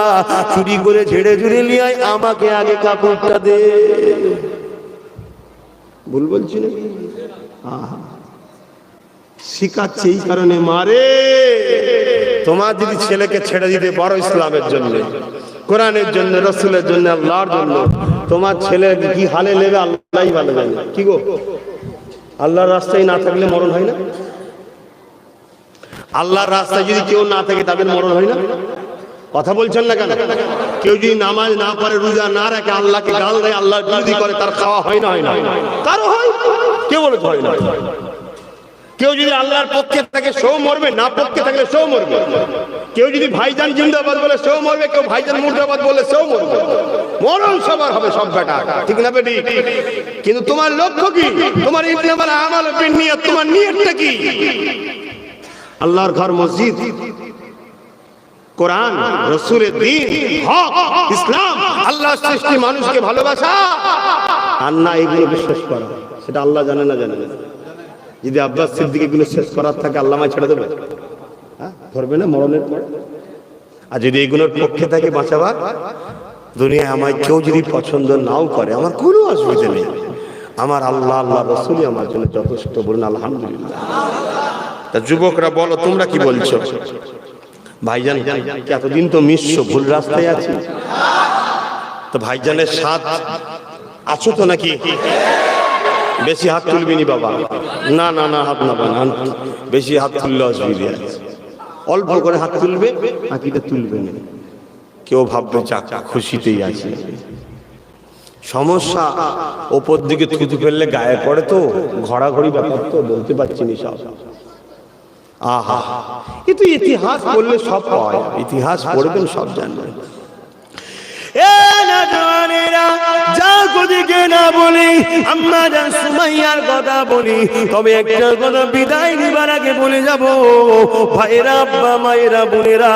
চুরি করে ঝেড়ে ঝুড়ে নিয়ে আমাকে আগে কাপড়টা দে। ভুল বলছি না? শিখাচ্ছে এই কারণে, মারে তোমার যদি ছেলেকে ছেড়ে দিতে পারো ইসলামের জন্য, কোরআনের জন্য, রসুলের জন্য, আল্লাহর জন্য, তোমার ছেলে কি হালে নেবে আল্লাহই ভালো জানে। কি গো, আল্লাহর রাস্তায় না থাকলে মরণ হয় না? আল্লাহর রাস্তায় যদি কেউ না থাকে তাদের মরণ হয় না? কথা বলছেন না কেন? কেউ যদি নামাজ না পড়ে, রোজা না রাখে, আল্লাহকে গাল দেয়, আল্লাহর বিরোধী করে, তার খাওয়া হয় না? হয় না? কারো হয়? কে বলেছে হয় না? কেউ যদি আল্লাহর পক্ষে থাকে সেও মরবে, না পক্ষে থাকলে সেও মরবে। কেউ যদি ভাইজান জিন্দাবাদ বলে সেও মরবে, কেউ ভাইজান মুর্দাবাদ বলে সেও মরবে। মরণ সবার হবে, সব বেটা, ঠিক না বেটি? কিন্তু তোমার লক্ষ্য কি? তোমার ইন্নামাল আমালু বিন্নিয়াত, তোমার নিয়তটা কি? আল্লাহর ঘর, মসজিদ, কোরআন, রাসূলের দ্বীন, হক, ইসলাম, আল্লাহর সৃষ্টি, মানুষকে ভালোবাসা, আর না এগুলো শেষ করা। সেটা আল্লাহ জানে না, জানে না? যদি আব্বাস সিদ্দিকী এগুলো শেষ করার থাকে, আল্লাহ আমায় ছেড়ে দেবে? ধরবে না মরণের পর? আর যদি এগুলোর পক্ষে থাকে বাঁচাবার, দুনিয়ায় আমায় কেউ যদি পছন্দ নাও করে, আমার কোনো অসুবিধা নেই। আমার আল্লাহ, আল্লাহ রাসূলই আমার জন্য যথেষ্ট। বলুন আলহামদুলিল্লাহ। তা যুবকরা বলো, তোমরা কি বলছো? ভাইজান এতদিন তো মিশছো, ভুল রাস্তায় আছি তো ভাইজানের সাথ আছো তো নাকি? বেশি হাত তুলবিনি বাবা, না না না, হাত না বান, বেশি হাত তুললে অসুবিধা আছে। অল্প করে হাত তুলবে, বাকিটা তুলবে না। কেউ ভাববে চাকা খুশিতেই আছে। সমস্যা ওপর দিকে থুতু ফেললে গায়ে পড়ে, তো ঘোরাঘড়ি ব্যাপার, তো বলতে পারছি না সব। আহা, কিন্তু ইতিহাস পড়লে সব হয়, ইতিহাস পড়বেন সব জানবেন। জওয়ানেরা যা গদিকে না বলি আম্মা জান সুমাইয়ার কথা বলি, তবে একটা কথা বিদায় নিবার আগে বলে যাব, ভাইরা আব্বা মায়েরা বোনেরা,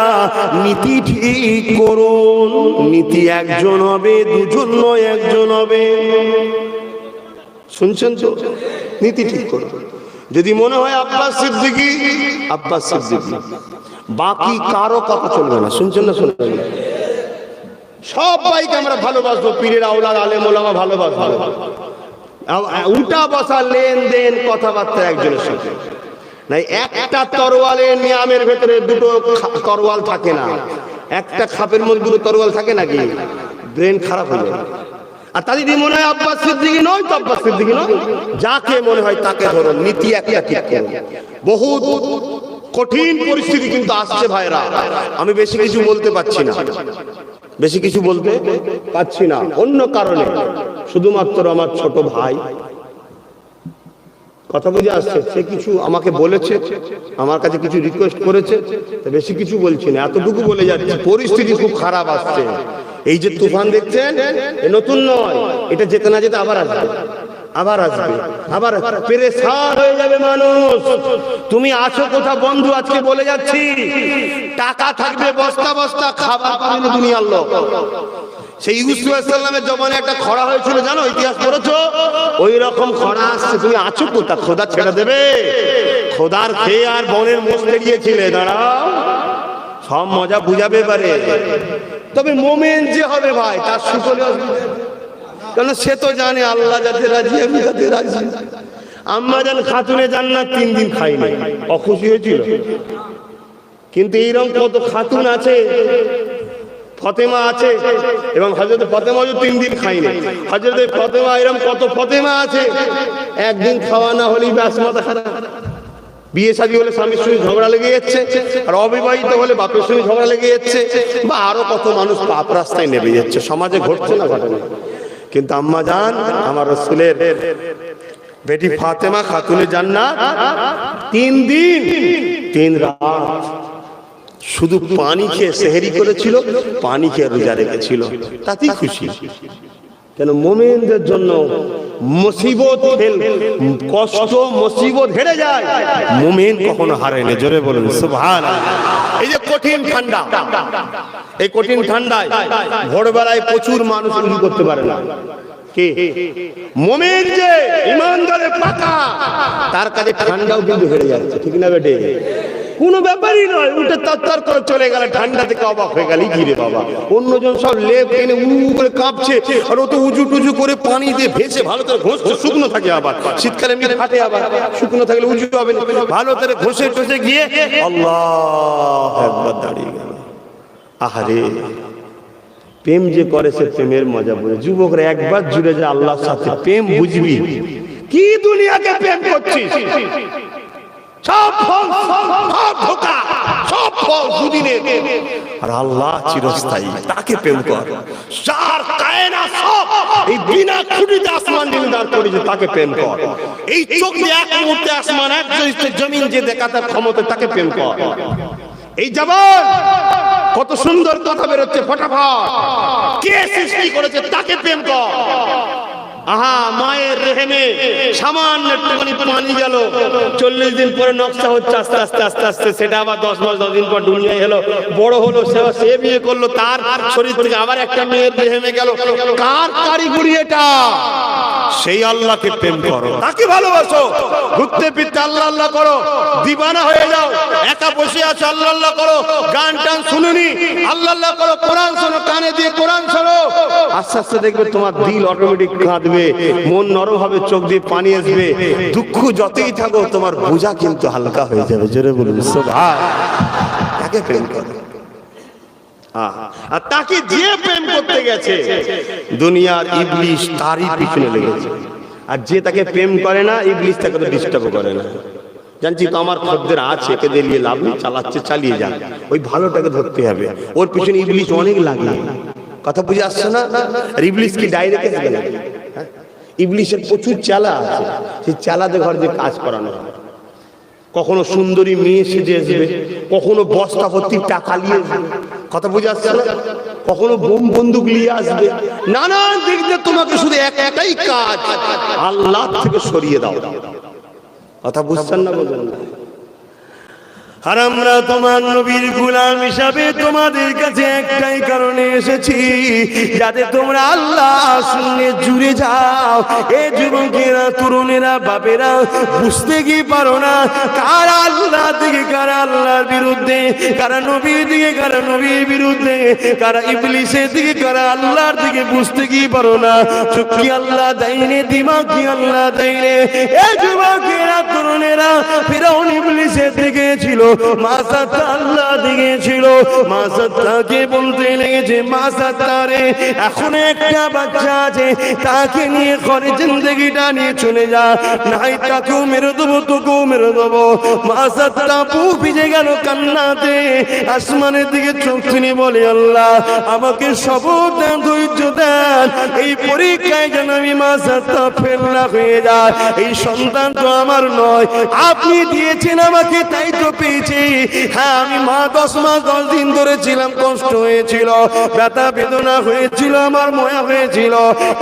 নীতি ঠিক করুন। নীতি একজন হবে, দুজন নয়, একজন হবে। শুনছেন তো? নীতি ঠিক করুন। যদি মনে হয় আব্বাস সিদ্দিকী, আব্বাস সিদ্দিকী, বাকি কারো কথা চলবে না। শুনছেন না? শুনবেন না? সব ভাইকে আমরা ভালোবাসবো, পীরের আওলাদ আলেম ওলামা ভালোবাসবো। উঠা বসা লেনদেন কথাবার্তা একজনের সাথে নাই। একটা তরোয়ালের নিয়ামের ভেতরে দুটো তরোয়াল থাকে না। একটা খাপের মধ্যে দুটো তরোয়াল থাকে নাকি? ব্রেন খারাপ হয়ে যাবে। আর তা যদি মনে হয় আব্বাস সিদ্দিকী নয়, তো আব্বাস সিদ্দিকী নয়, যাকে মনে হয় তাকে ধরো। নীতি একটা ঠিক করো। বহুত কঠিন পরিস্থিতি কিন্তু আসছে ভাইরা। আমি বেশি কিছু বলতে পারছি না, বেশি কিছু বলতে পারছি না অন্য কারণে। শুধুমাত্র আমার ছোট ভাই, কথা বুঝে আসছে, সে কিছু আমাকে বলেছে, আমার কাছে কিছু রিকোয়েস্ট করেছে, বেশি কিছু বলছি না, এতটুকু বলে যাচ্ছে। পরিস্থিতি খুব খারাপ আসছে। এই যে তুফান দেখছেন, এ নতুন নয়, এটা যেতে না যেতে আবার আসবে, আবার আসবে, আবার পেরেশান হয়ে যাবে মানুষ। তুমি আছো কোথা বন্ধু? আজকে বলে যাচ্ছি, টাকা থাকবে বস্তা বস্তা, খাবার পাবে না দুনিয়ার লোক। সেই ইউসুফ আলাইহিস সালামের জমানে একটা খরা হয়েছিল, জানো? ইতিহাস পড়েছো? ওই রকম খরা আসছে। তুমি আছো কোথা? খোদা ছেড়ে দেবে? খোদার খেয়ে আর বনের মোষ গিয়েছিলে, দাঁড়াও, সব মজা বুঝাবে পারে। তবে মোমেন যে হবে ভাই, তার সুখলে অসুবিধা, কারণ সে তো জানে আল্লাহ যাতে রাজি, আমি যাতে রাজি। আম্মা জান খাতুনে জান্নাত 3 দিন খাইনি, অখুশি হয়েছিল। কিন্তু এইরকম কত খাতুন আছে, ফতেমা আছে, এবং হযরত ফতেমা 3 দিন খাইনি। হযরত ফতেমা এরকম কত ফতেমা আছে, একদিন খাওয়া না হলেই ব্যাস মাথা খারাপ। বিয়ে শাদী হলে স্বামীর সঙ্গে ঝগড়া লেগে যাচ্ছে, আর অবিবাহিত হলে বাপের সঙ্গে ঝগড়া লেগে যাচ্ছে, বা আরো কত মানুষ পাপ রাস্তায় নেমে যাচ্ছে। সমাজে ঘটছে না ঘটনা? কিন্তু আম্মা জান, আমার রাসূলের বেটি ফাতেমা খাতুনে জান্নাত 3 দিন 3 রাত শুধু পানি খেয়ে সেহরি করেছিল, পানি খেয়ে রোজা রেখেছিল, তাতেই খুশি। কেন? মুমিনদের জন্য মুসিবত, কষ্ট, মুসিবত হেরে যায়, মুমিন কখনো হারে না। জোরে বলুন সুবহানাল্লাহ। এই যে কঠিন ঠান্ডা, এই কঠিন ঠান্ডায় ভোরবেলায় প্রচুর মানুষ উজু করতে পারে না। কে? মুমিন যে ইমানদারে পাকা, তার কাছে ঠান্ডাও কিন্তু হেরে যাচ্ছে, ঠিক না বেটে? কোনো ব্যাপারই নয়, উঠে তরতর করে চলে গেলে ঠান্ডা থেকে অবাক হয়ে গেলি, ঘিরে বাবা অন্যজন সব লেপ এনে করে কাঁপছে, আর ও তো উজু টুজু করে পানি দিয়ে ভেসে ভালো করে ঘষে, শুকনো থাকে, আবার শীতকালে এমনি ফাটে, আবার শুকনো থাকলে উজু হবে না, ভালো করে ঘষে টষে গিয়ে আল্লাহু আকবার দাঁড়িয়ে গেল। আহারে, প্রেম যে করে সে প্রেমের মজা বোঝে। যুবকরা একবার জুড়ে যায় আল্লাহর সাথে, প্রেম বুঝবি। কি দুনিয়াকে প্রেম করছিস? সব ফল, সব ধোঁকা, সব ফল দুদিনের, আর আল্লাহ চিরস্থায়ী, তাকে প্রেম কর। যার কায়নাত সব এই বিনা খুঁটিতে আসমান জমিন দাঁড় করেছে, তাকে প্রেম কর। এই চোখ দিয়ে এক মুহূর্তে আসমান, এক জমিন যে দেখা তার ক্ষমতা, তাকে প্রেম কর। এই জবান কত সুন্দর কথা বেরোচ্ছে ফটাফট, কে সৃষ্টি করেছে তাকে প্রেম কর। আহা, মায়ের রেহেমে সামান্য একটুখানি পানি গেল, 40 দিন পরে নকশা হচ্ছে আস্তে আস্তে আস্তে আস্তে, সেটা আবার 10 মাস 10 দিন পর দুনিয়ায় এলো, বড় হলো, সে বিয়ে করলো, তার শরীর থেকে আবার একটা মেয়ের রেহেমে গেল। কার কারিগরি এটা? সেই আল্লাহকে প্রেম করো, তাকে ভালোবাসো। ঘুরতে ফিরতে আল্লাহ আল্লাহ করো, দিবানা হয়ে যাও। একা বসে আছো, আল্লাহ আল্লাহ করো। গান টান শুনুনি, আল্লাহ আল্লাহ করো। কোরআন শোনো, কানে দিয়ে কোরআন শোনো। আস্তে আস্তে দেখবে তোমার দিল অটোমেটিক কাঁদবে, মন নরম হবে, চোখ দিয়ে পানি আসবে। দুঃখ যতই থাকো, তোমার বোঝা কিন্তু হালকা হয়ে যাবে। জোরে বলুন সুবহান। তাকে প্রেম করো। আর তাকে যে প্রেম করতে গেছে, দুনিয়ার ইবলিশ তারই পিছনে লেগেছে। আর যে তাকে প্রেম করে না, ইবলিশ তাকে তো ডিস্টার্ব করে না। জানছি তো আমার খদ্দের আছে, একে দিয়ে লাভ নেই, চালাচ্ছে, চালিয়ে যান, ওই ভালোটাকে ধরতে হবে। ওর পিছনে ইবলিশ অনেক লাগে, কথা বুঝে আসছে না? আর ইবলিশ কি ডাইরেক্ট আসবে না? ইবলিশের প্রচুর চালা আছে, সেই চালাতে ঘর যে কাজ করানো হয়। কখনো সুন্দরী মেয়ে সেজে আসবে, কখনো বস্তা ভর্তি টাকা নিয়ে আসবে, কথা বুঝে আসছে না? কখনো বোম বন্দুক নিয়ে আসবে, নানান দিক দিয়ে তোমাকে শুধু একটাই কাজ, আল্লাহ থেকে সরিয়ে দাও। কথা বুঝছেন না? বলেন না। আর আমরা তোমার নবীর গোলাম হিসাবে তোমাদের কাছে একটাই কারণে এসেছি, যাতে তোমরা আল্লাহ সঙ্গে জুড়ে যাও। এ যুবকেরা, তরুণেরা, বাপেরা বুঝতে কি পারো না কারা আল্লাহ দিকে, কারা আল্লাহর বিরুদ্ধে, কারা নবীর দিকে, কারা নবীর বিরুদ্ধে, কারা ইবলিসের দিকে, কারা আল্লাহর দিকে বুঝতে কি পারো না। চোখ কি আল্লাহ দেয়নি, দিমাগ কি আল্লাহ দেয়নি? এ যুবকেরা, তরুণেরা, ফিরাউন ইবলিসের দিকে ছিল, মাসাত্তা আল্লাহ দিয়েছিল। মাসাত্তাকে বলতে লেগেছে, মাসাত্তা রে, এখন একটা বাচ্চা আছে, তাকে নিয়ে ঘরে জিন্দগিটা নিয়ে চলে যা, নাই তাকেও মেরে দেবো, তোকেও মেরে দেবো। মাসাত্তা বুক ভিজে গেল কান্নাতে, আসমানের দিকে চোখ তুলে বলে, আল্লাহ আমাকে সবর দেন, ধৈর্য দেন, এই পরীক্ষায় যেন আমি মাসাত্তা ফেল না হয়ে যায়। এই সন্তান তো আমার নয়, আপনি দিয়েছেন আমাকে, তাই তো পেয়েছি। হ্যাঁ, আমি মা 10 মাস 10 দিন ধরে ছিলাম, কষ্ট হয়েছিল, ব্যথা বেদনা হয়েছিল, আমার ময়া হয়েছিল,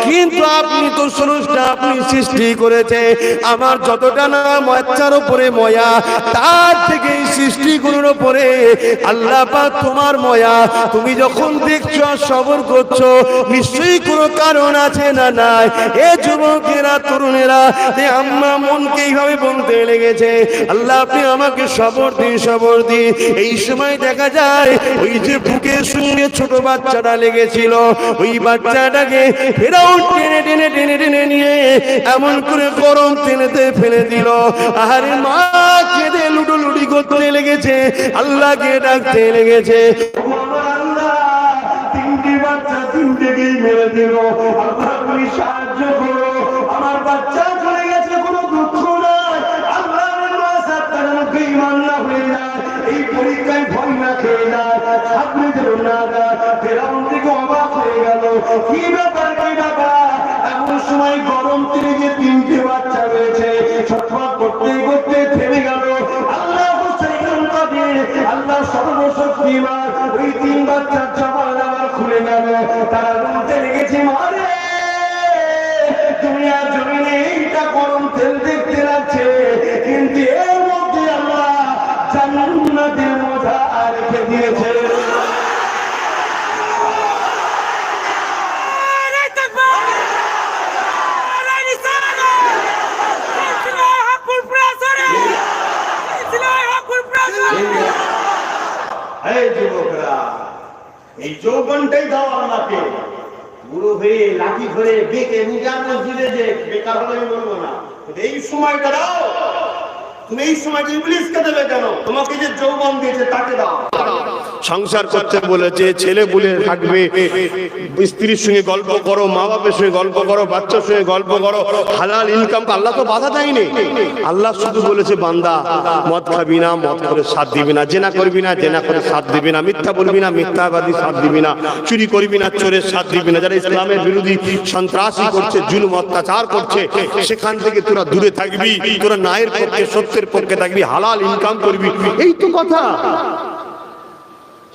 কিন্তু আপনি তো স্রষ্টা, আপনি সৃষ্টি করেছে। আমার যতটা না বাচ্চার উপরে ময়া, তার থেকে এই সৃষ্টিগুলোর উপরে আল্লাহ পাক তোমার ময়া। তুমি যখন দেখছো, সবর করছো, নিশ্চয়ই কোনো কারণ আছে না নাই? এ যুবকেরা, তরুণেরা, আম্মা মনকে এইভাবে বলতে লেগেছে, আল্লাহ আপনি আমাকে সবর দিন, সবর দিন। এই সময় দেখা যায় ওই যে বুকের সঙ্গে ছোট বাচ্চাটা লেগেছিল, ওই বাচ্চাটাকে ফেরাউন টেনে টেনে টেনে টেনে নিয়ে এমন করে গরম তেলেতে ফেলে দিল। আরে মা কেঁদে লুটোলুটি করতে লেগেছে, আল্লাহকে ডাকতে লেগেছে, তিনটি বাচ্চা তিনটেকেই মেরে দিল, আল্লাহ তুমি সাহায্য করো, আমার বাচ্চা চলে গেছে, কোনো দুঃখ নাই, আল্লাহ ইমান না হয়ে যায়, এই পরীক্ষায় ভয় না খেয়ে যায়, সামনে যেন না যায়। ফেরাউন থেকে অবাক হয়ে গেল, কি ব্যাপার, কি ব্যাপার? এমন সময় গরম তেলে যে তিনটে বাচ্চা রয়েছে, ছটফট করতে করতে থেমে গেল। আল্লাহ আল্লাহ সর্বশক্তিমান, ওই 3 বাচ্চার জামা আবার খুলে গেল। তারা বলতে লেগেছে, মারে দুনিয়া জমিনে এইটা গরম তেল দেখতে লাগছে, কিন্তু এর মধ্যে আল্লাহ জান্নাতের মজা রেখে দিয়েছে। এই যুবকরা, এই যৌবনটাই দাও আল্লাহকে। বুড়ো হয়ে লাঠি ধরে বেঁকে নিজের মসজিদে যে বেকার হলে আমি বলবো না, এই সময়টা দাও। তুমি এই সময়টা ইবলিসকে দেবে কেন? তোমাকে যে যৌবন দিয়েছে তাকে দাও। সংসার করতে বলেছে, ছেলে বলে থাকবে, স্ত্রীর সঙ্গে গল্প করো, মা বাপের সঙ্গে গল্প করো, বাচ্চার সঙ্গে গল্প করো, হালাল ইনকাম। আল্লাহ তো বাধা দেয়নি, আল্লাহ শুধু বলেছে, বান্দা মদ খাবি না, মদ করে সাথ দিবি না, জেনা করবি না, জেনা করে সাথ দিবি না, মিথ্যা বলবি না, মিথ্যাবাদী সাথ দিবি না, চুরি করবি না, চোরের সাথ দিবি না, যারা ইসলামের বিরোধী সন্ত্রাসী করছে, জুলুম অত্যাচার করছে, সেখান থেকে তোরা দূরে থাকবি, তোরা ন্যায়ের পক্ষে, সত্যের পক্ষে থাকবি, হালাল ইনকাম করবি। এই তো কথা,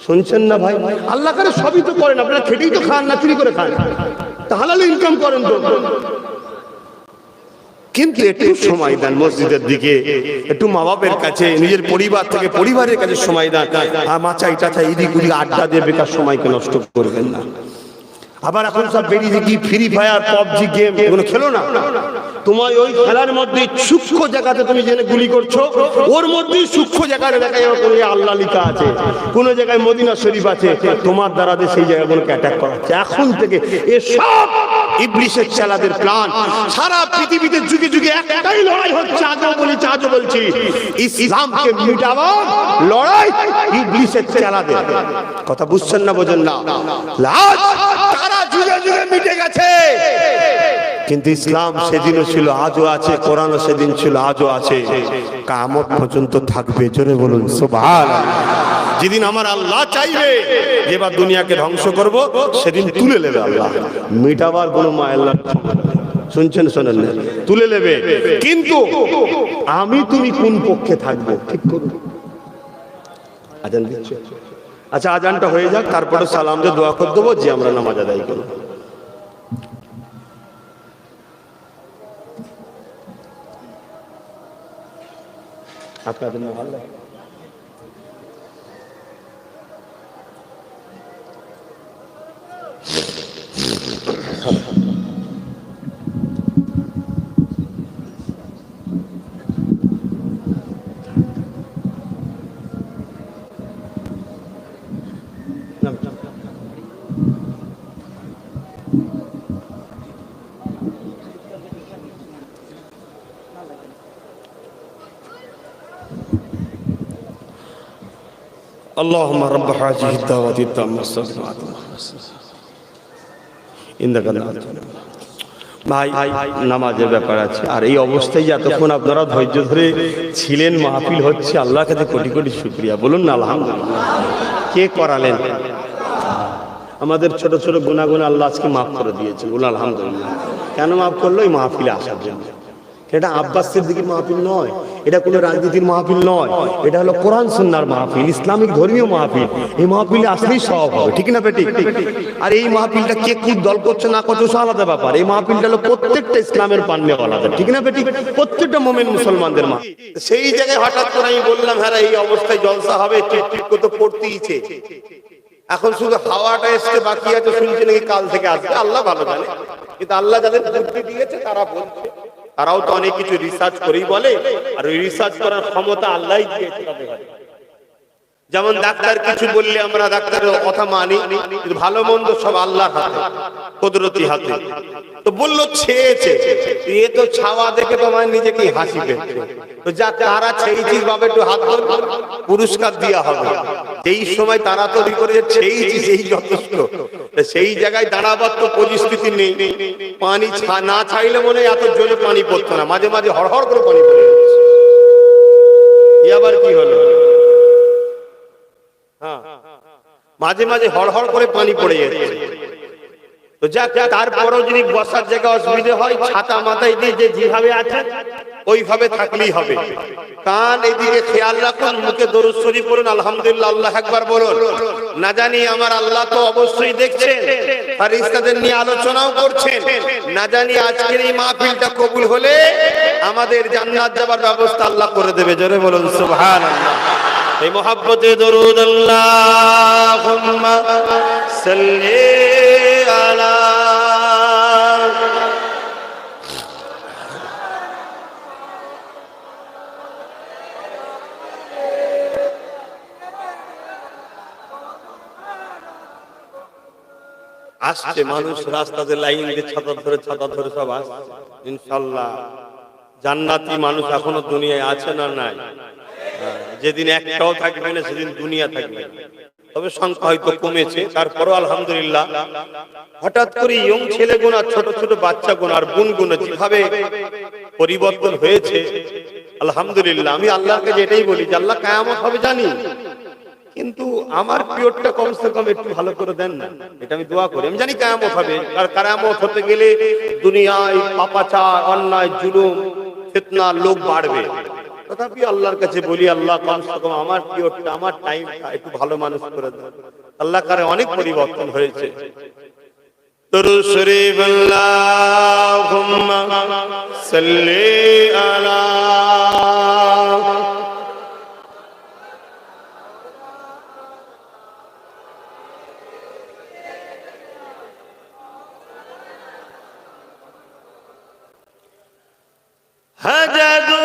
শুনছেন না ভাই? আল্লাহ করে সবই তো করেন, আপনারা খেটেই তো খান না, চুরি করে খান, তা হালাল ইনকাম করেন তো। কিন্তু একটু সময় দেন মসজিদের দিকে, একটু মা বাপের কাছে, নিজের পরিবার থেকে পরিবারের কাছে সময় দেন। মাচাই টাচাই এদিক ওদিক আড্ডা দিয়ে বেকার সময়কে নষ্ট করবেন না। আবার এখন সব বেরিয়ে কি ফ্রি ফায়ার, পাবজি গেম, এগুলো খেলো না। তোমার ওই খেলার মধ্যে সূক্ষ্ম জায়গাতে তুমি জেনে গুলি করছো, ওর মধ্যেই সূক্ষ্ম জায়গায় দেখা যাবে কোনো আল্লাহ লেখা আছে, কোন জায়গায় মদিনা শরীফ আছে, তোমার দ্বারা সেই জায়গাগুলোকে অ্যাটাক করা হচ্ছে। এখন থেকে এসব ইবলিসের চালাদের প্ল্যান। সারা পৃথিবীতে যুগে যুগে একটাই লড়াই হচ্ছে, আগেও বলেছি আজও বলছি, ইসলামকে মিটাবার লড়াই ইবলিসের চালাদের। কথা বুঝছেন না, বোঝেন না? তারা যুগে যুগে মিটে গেছে, কিন্তু ইসলাম সেদিনও ছিল, আজও আছে, কোরআনও সেদিন ছিল, আজও আছে, কিয়ামত পর্যন্ত থাকবে। জোরে বলুন সুবহানাল্লাহ। যেদিন আমার আল্লাহ চাইবে যে এবার দুনিয়াকে ধ্বংস করব, সেদিন তুলে নেবে আল্লাহ, মিটাবার কোনো মায়াল্লাহ। শুনছেন, শোনেন না? তুলে নেবে, কিন্তু আমি তুমি কোন পক্ষে থাকবো ঠিক করুন। আজান দিচ্ছে, আচ্ছা আজানটা হয়ে যাক, তারপরে সালাম দিয়ে দোয়া করে দেবো যে আমরা নামাজ আদায় করব। আপনাদের মহল্লায় اللهم رب هذه الدعوة التامة الصالحة إنك ভাই নামাজের ব্যাপার আছে। আর এই অবস্থায় যে এতক্ষণ আপনারা ধৈর্য ধরে ছিলেন, মাহফিল হচ্ছে, আল্লাহর কাছে কোটি কোটি শুকরিয়া। বলুন না আলহামদুলিল্লাহ। কে করালেন? আমাদের ছোট ছোট গুনাহ আল্লাহ আজকে মাফ করে দিয়েছেন। বলুন আলহামদুলিল্লাহ। কেন মাফ করলো? এই মাহফিলে আসার জন্য। এটা আব্বাস সিদ্দিকীর মাহফিল নয়, এটা কোনো রাজনীতির মাহফিল নয়, এটা হলো কোরআন সুন্নাহর মাহফিল, ইসলামিক ধর্মীয় মাহফিল। এই মাহফিলে আসলেই সওয়াব হবে, ঠিক না বেটি? আর এই মাহফিলটা কে কি দল করছে না করছে সব আলাদা ব্যাপার। এই মাহফিলটা হলো প্রত্যেকটা ইসলামের পান্নে আলাদা, ঠিক না বেটি? প্রত্যেকটা মুমিন মুসলমানদের মা। সেই জায়গায় হঠাৎ করে আমি বললাম হ্যাঁ এই অবস্থায় জলসা হবে, টিপ করে তো পড়তেইছে। এখন শুধু হাওয়াটা এসছে, বাকি আছে শুনছে নাকি কাল থেকে আসবে, আল্লাহ ভালো জানে। কিন্তু আল্লাহ যাদের বুদ্ধি দিয়েছে তারা বলছে, তারাও তো অনেক কিছু রিসার্চ করেই বলে, আর ওই রিসার্চ করার ক্ষমতা আল্লাহই দিয়েছে তাদের। যেমন ডাক্তার কিছু বললে আমরা ডাক্তারের কথা মানি, কিন্তু ভালো মন্দ সব আল্লাহর হাতে, কুদরতি হাতে। তো বললো ছেয়েছে, এ তো ছাওয়া দেখে তোমার নিজেকে হাসি পেয়েছে। তো যা তারা ছেইছিস বাবা একটু হাত ধর, পুরস্কার দেওয়া হবে। যেই সময় তারা তৈরি করেছে ছেইছি সেই যথেষ্ট, সেই জায়গায় দাঁড়াবার তো পরিস্থিতি নেই। পানি না ছাইলে মনে এত জোরে পানি পড়তো না, মাঝে মাঝে হড়হড় করে পানি পড়ে যাচ্ছে। আবার কি হলো? হ্যাঁ, মাঝে মাঝে হড়হড় করে পানি পড়ে যাচ্ছে। তো যাক, তারপরও যদি বসার জায়গা অসুবিধা হয়, ছাতা মাথায় দিয়ে যে যেভাবে আছে ওইভাবে থাকলেই হবে। কান এদিকে খেয়াল রাখুন, মুখে দরুদ শরীফ পড়ুন, আলহামদুলিল্লাহ, আল্লাহ আকবার বলুন। না জানি আমার আল্লাহ তো অবশ্যই দেখছেন, ফেরেশতাদের নিয়ে আলোচনাও করছেন। না জানি আজকের এই মাহফিলটা কবুল হলে আমাদের জান্নাত যাবার ব্যবস্থা আল্লাহ করে দেবে। জোরে বলুন সুবহানাল্লাহ। এই মোহাব্বতে দরুদ আল্লাহুম্মা সাল্লি আলা আসছে মানুষ রাস্তাতে লাইন দিয়ে ছাতা ধরে সব আসছে। ইনশাআল্লাহ জান্নাতি মানুষ এখনো দুনিয়ায় আছে না নাই? যেদিন একটাও থাকবে না সেদিন দুনিয়া থাকবে, তবে সংখ্যা হয়তো কমেছে। তারপরও আলহামদুলিল্লাহ হঠাৎ করে ইয়ং ছেলে গোনা, ছোট ছোট বাচ্চা গোনা আর বোন গোনা যেভাবে পরিবর্তন হয়েছে, আলহামদুলিল্লাহ। আমি আল্লাহর কাছে এটাই বলি যে আল্লাহ কিয়ামত হবে জানি, কিন্তু আমার পিরিয়ডটা কমসে কম একটু ভালো করে দেন না, এটা আমি দোয়া করি। আমি জানি কিয়ামত হবে, আর কিয়ামত হতে গেলে দুনিয়ায় পাপাচার, অন্যায়, জুলুম, ফিতনা, লোক বাড়বে। তথাপি আল্লাহর কাছে বলি আল্লাহ কমসে কম আমার পিরিয়ডটা, আমার টাইমটা একটু ভালো মানুষ করে দেন। আল্লাহ কারে অনেক পরিবর্তন হয়েছে। দরুদ শরীফ আল্লাহুম্মা সাল্লি আলা হাজাদু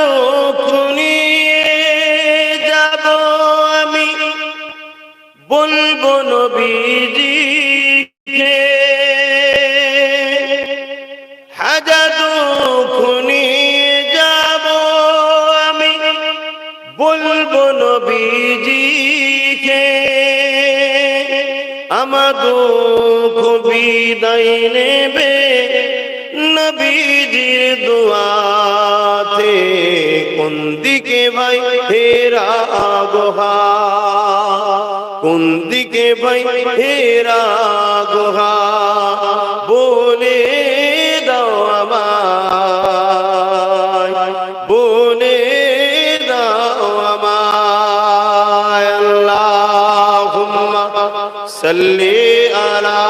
বলবো নবীজিকে, হাজার দুঃখনি যাব আমি, বলবো নবীজিকে। আমার দুঃখ বিদায় নেবে নবীজির দুয়াতে। কোন দিকে ভাই হেরা গোহা, কোন দিকে ভাই হেরা গোহা, বলে দাও আমায়, বলে দাও আমায়। আল্লাহুম্মা সাল্লি আলা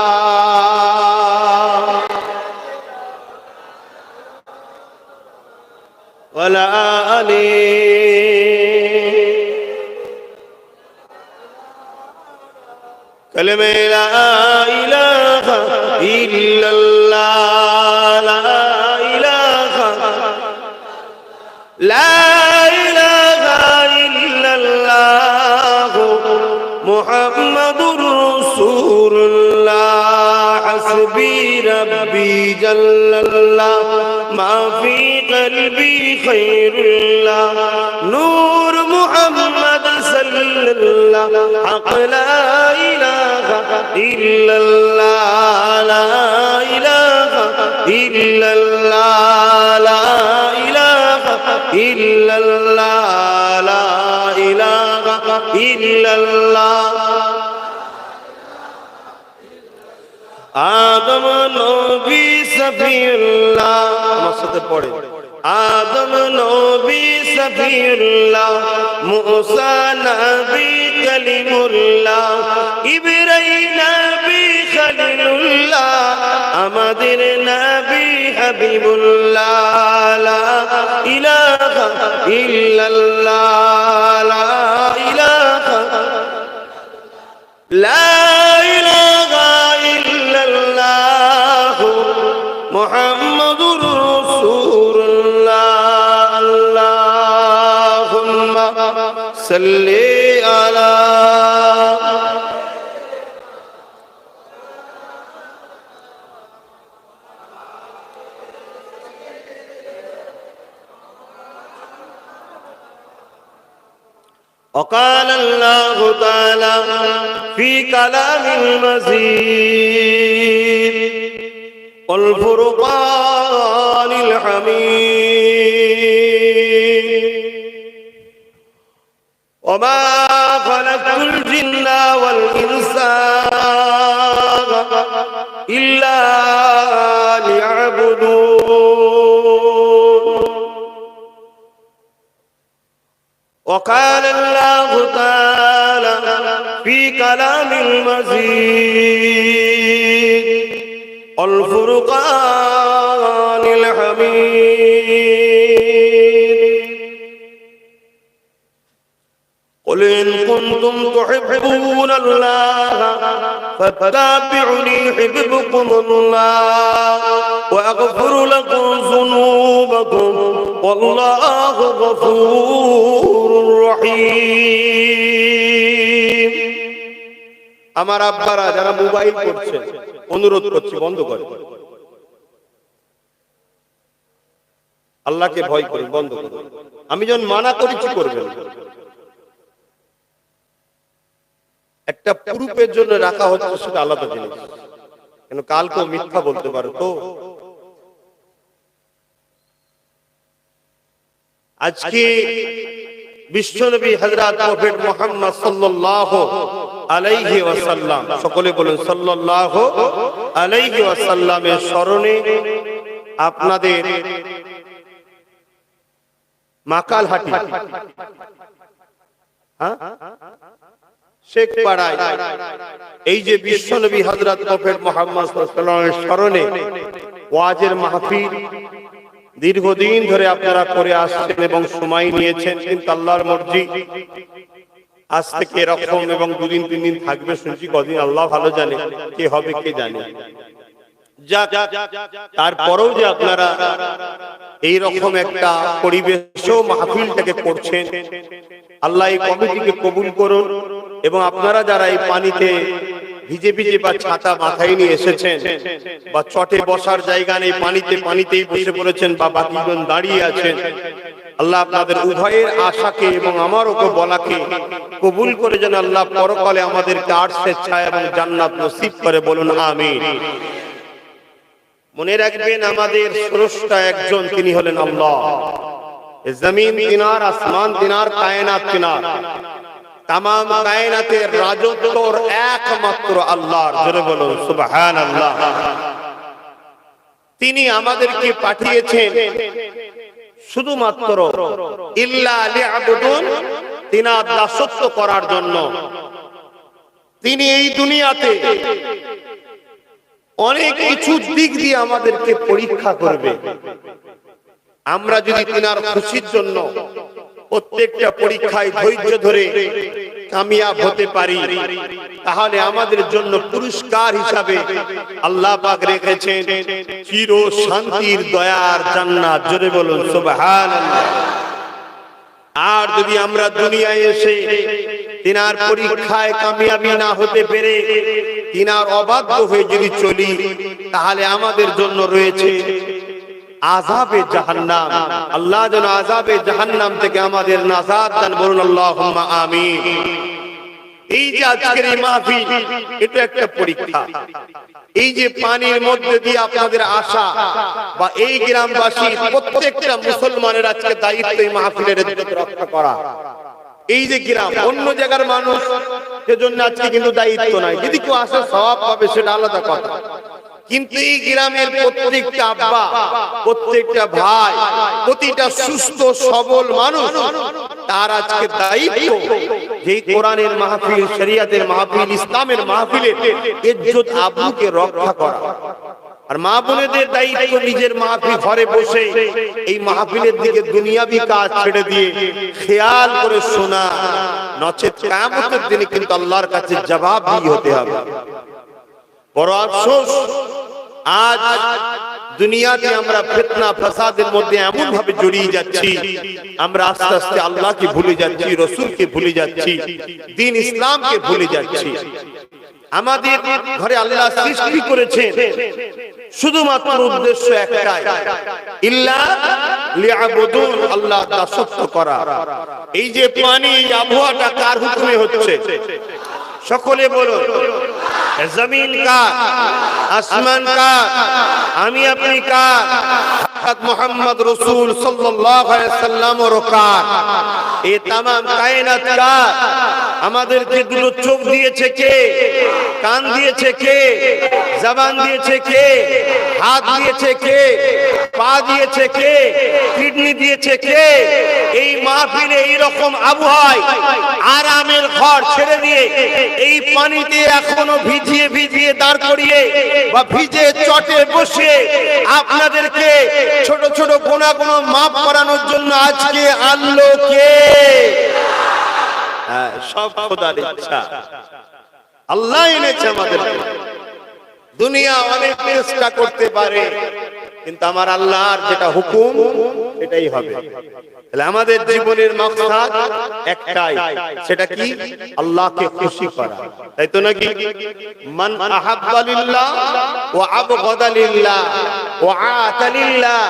ওয়ালা আলি কালেমা লা ইলাহা ইল্লাল্লাহ লা ইলাহা ইল্লাল্লাহ মুহাম্মাদুর রাসূলুল্লাহ হাসবি রাব্বি জাল্লাল্লাহ মা ফি কলবি খায়রুল্লাহ নূর মুহাম্মদ সাল্লাল্লাহ হক লা ইলাহা ইল্লাল্লাহ লা ইলাহা ইল্লাল্লাহ লা ইলাহা ইল্লাল্লাহ লা ইলাহা ইল্লাল্লাহ আদম নবী সফিউল্লাহ আমার সাথে পড়ে আদম নবী সফিউল্লাহ মুসা নবী কলিমুল্লাহ ইব্রাহিম নবী খলিলুল্লাহ আমাদের নবী হাবিবুল্লাহ লা ইলাহা ইল্লাল্লাহ লা ইলাহা লা ইলাহা ইল্লাল্লাহ মুহাম্মাদুর রাসূলুল্লাহ আল্লাহুম্মা সাল্লি আলা وقال الله تعالى في كلام المزيد والفرقان الحميد وما خلقت الجن والإنس إلا ليعبدون وقال الله تعالى في كلام المزيد الفرقان الحميد قل إن كنتم تحبون الله فاتبعوني يحببكم الله وأغفر لكم ذنوبكم والله غفور رحيم আমার আব্বারা যারা মোবাইল করছেন অনুরোধ করছি বন্ধ করেন আল্লাহকে ভয় করে বন্ধ করুন আমি যখন মানা করেছি করবেন একটা পুরুষের জন্য রাখা হচ্ছে সেটা আলাদা জিনিস কেন কালকেও মিথ্যা বলতে পারো তো আজকে বিশ্বনবী হযরত প্রফেট মুহাম্মদ সাল্লাল্লাহু আলাইহি ওয়াসাল্লাম সকলে বলেন সাল্লাল্লাহু আলাইহি ওয়াসাল্লামের স্মরণে আপনাদের মাকালহাটি শেখ পাড়ায় এই যে বিশ্বনবী হযরত প্রফেট মুহাম্মদ সাল্লাল্লাহু আলাইহি ওয়াসাল্লামের স্মরণে ওয়াজের মাহফিল দীর্ঘদিন ধরে আপনারা করে আসছেন এবং সময় নিয়েছেন কিন্তু আল্লাহর মর্জি আজ থেকে এরকম এবং দুদিন তিন দিন থাকবে শুনছি কদিন আল্লাহ ভালো জানে কে হবে কে জানে তারপরেও যে আপনারা এই রকম একটা পরিবেশও মাহফিলটাকে করছেন আল্লাহ এই কমিটিকে কবুল করুন এবং আপনারা যারা এই পানিতে ভিজে ভিজে বা ছাতা মাথায় নিয়ে এসেছেন বা চটে বসার জায়গা নেই পানিতেই বসে পড়েছেন বা বাকিজন দাঁড়িয়ে আছেন আল্লাহ আপনাদের উভয়ের আশাকে এবং আমারও বলাকে কবুল করে যেন আল্লাহ পরকালে আমাদেরকে আরশের ছায়া এবং জান্নাত নসিব করে বলুন আমিন। মনে রাখবেন আমাদের স্রষ্টা একজন, তিনি হলেন আল্লাহ। জমিন তিনার, আসমান তিনার, কায়নাত তিনার, তামাম কায়নাতের রাজত্ব একমাত্র আল্লাহর। জোরে বলুন সুবহানাল্লাহ। তিনি আমাদেরকে পাঠিয়েছেন শুধুমাত্র ইল্লা লিয়াবুদুন, তিনার দাসত্ব করার জন্য, তিনি এই দুনিয়াতে অনেক কিছু দিক দিয়ে আমাদেরকে পরীক্ষা করবে। আমরা যদি তিনার খুশির জন্য প্রত্যেকটা পরীক্ষায় ধৈর্য ধরে কামিয়াব হতে পারি, তাহলে আমাদের জন্য পুরস্কার হিসাবে আল্লাহ পাক রেখেছেন চির শান্তির দয়ার জান্নাত। জোরে বলুন সুবহানাল্লাহ। আর যদি আমরা দুনিয়ায় এসে তিনার পরীক্ষায় কামিয়াবি না হতে পেরে তিনার অবাধ্য হয়ে যদি চলি, তাহলে আমাদের জন্য রয়েছে আযাবে জাহান্নাম। আল্লাহ যেন আযাবে জাহান্নাম থেকে আমাদের নাজাত দান। বলুন আল্লাহুম্মা আমিন। এই যে আজকের এই মাহফিল, এটা একটা পরীক্ষা। এই যে পানির মধ্যে দিয়ে আপনাদের আসা, বা এই গ্রামবাসী প্রত্যেকটা মুসলমানের আজকে দায়িত্ব এই মাহফিলের ইজ্জত রক্ষা করা। এই যে গ্রাম, অন্য জায়গার মানুষ সেজন্য আজকে কিন্তু দায়িত্ব নাই। যদি কেউ আসে সওয়াব পাবে সেটা আলাদা কথা, কিন্তু এই গ্রামের প্রত্যেকটা আব্বা, প্রত্যেকটা ভাই, প্রতিটা সুস্থ সবল মানুষ, তার আজকে দায়িত্ব যে কোরআনের মাহফিল, শরিয়তের মাহফিল, ইসলামের মাহফিলের ইজ্জত আবরুকে রক্ষা করা। আর মা বোনেদের দায়িত্ব নিজের মাহফিল ঘরে বসে এই মাহফিলের দিকে দুনিয়াবি কাজ ছেড়ে দিয়ে খেয়াল করে শোনা, নচেত কিয়ামতের দিনে কিন্তু আল্লাহর কাছে জবাবদিহি হতে হবে। বড় আফসোস, আজ দুনিয়াতে আমরা ফিতনা ফাসাদের মধ্যে এমন ভাবে জড়িয়ে যাচ্ছি, আমরা আস্তে আস্তে আল্লাহকে ভুলে যাচ্ছি, রাসূলকে ভুলে যাচ্ছি, দ্বীন ইসলামকে ভুলে যাচ্ছি। আমাদের ঘরে আল্লাহ সৃষ্টি করেছেন শুধুমাত্র উদ্দেশ্য একটাই, ইল্লা লিয়াবুদুন, আল্লাহ দাসত্ব করা। এই যে পানি, আবহাওয়াটা কার হুকুমে হচ্ছে? সকলে বলুন, জমিন কার, আসমান কার, আমি আপনি কার, হযরত মুহাম্মদ রাসূল সাল্লাল্লাহু আলাইহি ওয়াসাল্লাম ওর কার, এই तमाम কায়নাত কার? আমাদেরকে দুটো চোখ দিয়েছে কে? কান দিয়েছে কে? জবান দিয়েছে কে? হাত দিয়েছে কে? পা দিয়েছে কে? কিডনি দিয়েছে কে? এই মাহফিলে এই রকম আবহাওয়ায় আরামের ঘর ছেড়ে দিয়ে এই পানিতে এখনো ভিজিয়ে ভিজিয়ে দাঁড় করিয়ে বা ভিজে চটে বসে আপনাদেরকে ছোট ছোট গুনাহ মাফ করানোর জন্য আজকে আনলো কে? সব খোদার ইচ্ছা। আল্লাহ এনেছে আমাদেরকে। দুনিয়া অনেক চেষ্টা করতে পারে, কিন্তু আমার আল্লাহর যেটা হুকুম সেটাই হবে। তাহলে আমাদের জীবনের মাকসাদ একটাই, সেটা কি? আল্লাহকে খুশি করা, তাই তো নাকি? মান আহাব্বা লিল্লাহ ওয়া আবগাদা লিল্লাহ ওয়া আতা লিল্লাহ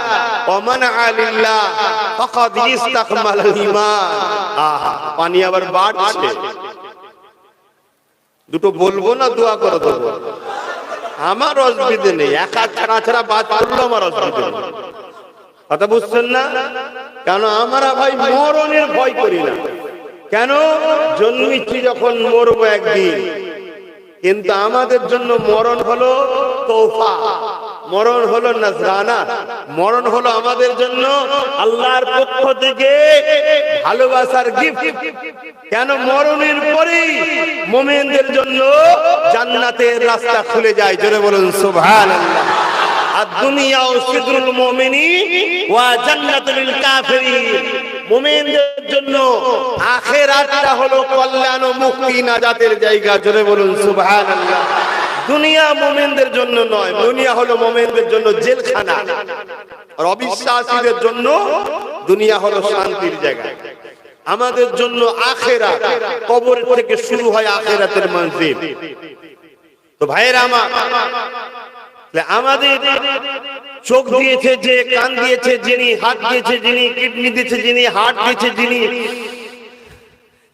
ওয়া মানআ লিল্লাহ ফাকাদ ইস্তাকমালাল ঈমান। আহা, পানি আবার বাড়ছে। দুটো বলবো না দোয়া করে দেবো? আমার অসুবিধা নেই, একা ছাড়া ছাড়া বাদ করলো আমার অসুবিধা নেই। কথা বুঝছেন না? কেন আমরা ভাই মরণের ভয় করি না। কেন? জন্মিছি যখন মরবো একদিন, কিন্তু আমাদের জন্য মরণ হলো তোফা, মরণ হলো নজরানা, মরণ হলো আমাদের জন্য আল্লাহর পক্ষ থেকে ভালোবাসার গিফট। কেন? মরণের পরেই মুমিনদের জন্য জান্নাতের রাস্তা খুলে যায়। জোরে বলুন সুবহানাল্লাহ। আর দুনিয়া সিদরুল মুমিনিন ওয়া জান্নাতুল লিল কাফিরিন। মুমিনদের জন্য আখিরাতটা হলো কল্যাণ ও মুক্তি নাজাতের জায়গা। জোরে বলুন সুবহানাল্লাহ। দুনিয়া মুমিনদের জন্য নয়, দুনিয়া হলো মুমিনদের জন্য জেলখানা, আর অবিশ্বাসীদের জন্য দুনিয়া হলো শান্তির জায়গা। আমাদের জন্য আখিরাত, কবর থেকে শুরু হয় আখিরাতের মঞ্জিল। তো ভাইরা আমার, আমাদের চোখ দিয়েছে যে, কান দিয়েছে যিনি, হাত দিয়েছে যিনি, কিডনি দিয়েছে যিনি, হার্ট দিয়েছে যিনি,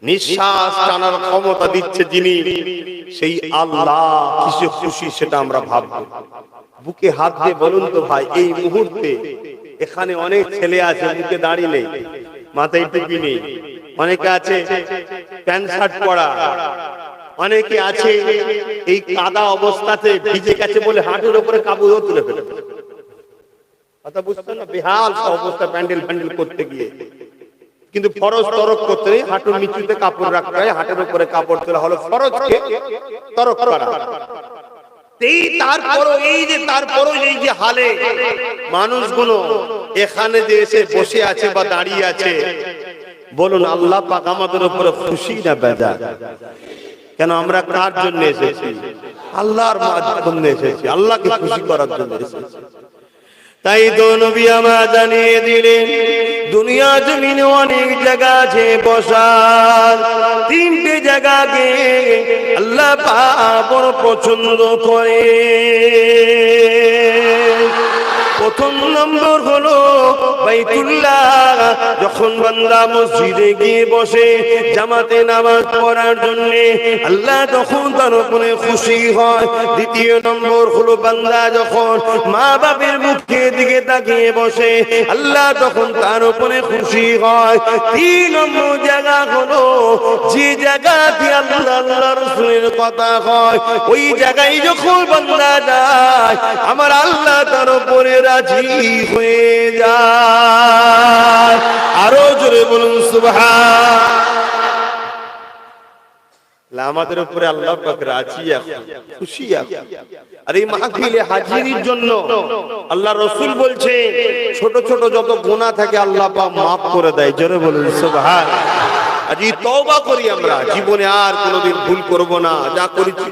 নিঃশ্বাস টানার ক্ষমতা দিচ্ছে যিনি, সেই আল্লাহ কিসে খুশি সেটা আমরা ভাববো। বুকে হাত দিয়ে বলুন তো ভাই, এই মুহূর্তে এখানে অনেক ছেলে আছে বুকে দাড়ি নেই, মাথায় টুপি নেই, অনেকে আছে প্যান্ট শার্ট পরা, অনেকে আছে এই কাদা অবস্থাতে ভিজে গেছে বলে হাঁটুর উপরে কাপড়ও তুলে ফেলে। কথা বুঝছো না? বেহাল অবস্থা প্যান্ডেল ফ্যান্ডেল করতে গিয়ে। কিন্তু ফরজ তরক করতে নেই, হাঁটুর নিচুতে কাপড় রাখতে হয়, হাঁটুর উপরে কাপড় তোলা হলো ফরজকে তরক করা। তারপরও এই যে হালে মানুষগুলো এখানে যে এসে বসে আছে বা দাঁড়িয়ে আছে, বলুন আল্লাহ পাক আমাদের উপরে খুশি না বেজার? কেন আমরা কার জন্য এসেছি? আল্লাহর জন্য এসেছি, আল্লাহকে খুশি করার জন্য এসেছি। তাই তো নবী আমার জানিয়ে দিলেন, দুনিয়া জমিনে অনেক জায়গা আছে বসার, তিনটে জায়গাকে আল্লাহ পাক বড় পছন্দ করে। প্রথম নম্বর হলো বাইতুল্লাহ। যখন বান্দা মসজিদে গিয়ে বসে জামাতে নামাজ পড়ার জন্য, আল্লাহ তখন তার উপরে খুশি হয়। দ্বিতীয় নম্বর হলো বান্দা যখন মা বাপের মুখের দিকে তাকিয়ে বসে, আল্লাহ তখন তার উপরে খুশি হয়। তিন নম্বর জায়গা হলো যে জায়গাতে আল্লাহ আল্লাহ রাসূলের কথা হয়, ওই জায়গায় যখন বান্দা যায়, আমার আল্লাহ তার উপরে রাজি হয়ে যায়। আরো জোরে বলুন সুবহান। আমাদের উপরে আল্লাহ পাক রাজি, খুশি। আর এই মাহফিলে হাজিরির জন্য আল্লাহ রাসূল বলছে, ছোট ছোট যত গুনাহ থাকে আল্লাহ পাক maaf করে দেয়। জোরে বলুন সুবহান। আজ তওবা করি, আমরা জীবনে আর কোনোদিন ভুল করব না। যা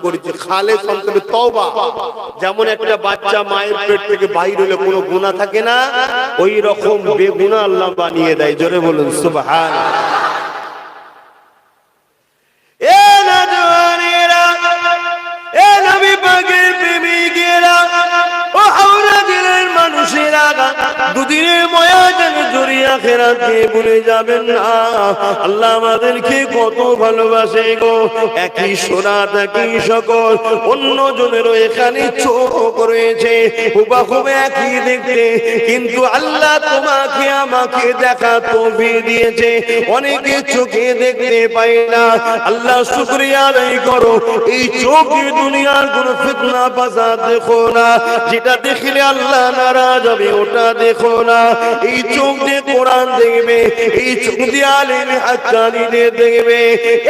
করেছি খালেস অন্তরে তওবা। যেমন একটা বাচ্চা মায়ের পেট থেকে বাইর হলে কোনো গুনাহ থাকে না, ওই রকম বেগুনাহ আল্লাহ বানিয়ে দেয়। জোরে বলুন সুবহান। এ নওজওয়ানেরা, এ নবী পাকের প্রেমিকেরা, ও হাওড়া জেলার মানুষেরা, দুদিনের ময়দান জড়িয়ে আখিরাতকে ভুলে যাবেন না। আল্লাহ আমাদেরকে কত ভালোবাসে গো। একই সোরাত একই সকল, অন্য জনেরও এখানে চোখ রয়েছে, হুবাহুব একই দেখতে, কিন্তু আল্লাহ তোমাকে আমাকে দেখা তৌফিক দিয়েছে। অনেকে চোখে দেখতে পায় না, আল্লাহ শুকরিয়া আদায় করো। এই চোখে দুনিয়ার কোনো ফিতনা ফাসাদ দেখো না, যেটা দেখলে আল্লাহ নারাজ হবে ওটা দেখো না। এই চোখ দিয়ে কোরআন দেখবে, এই চোখ দিয়ে আলেম হাক্কানীদের দেখবে।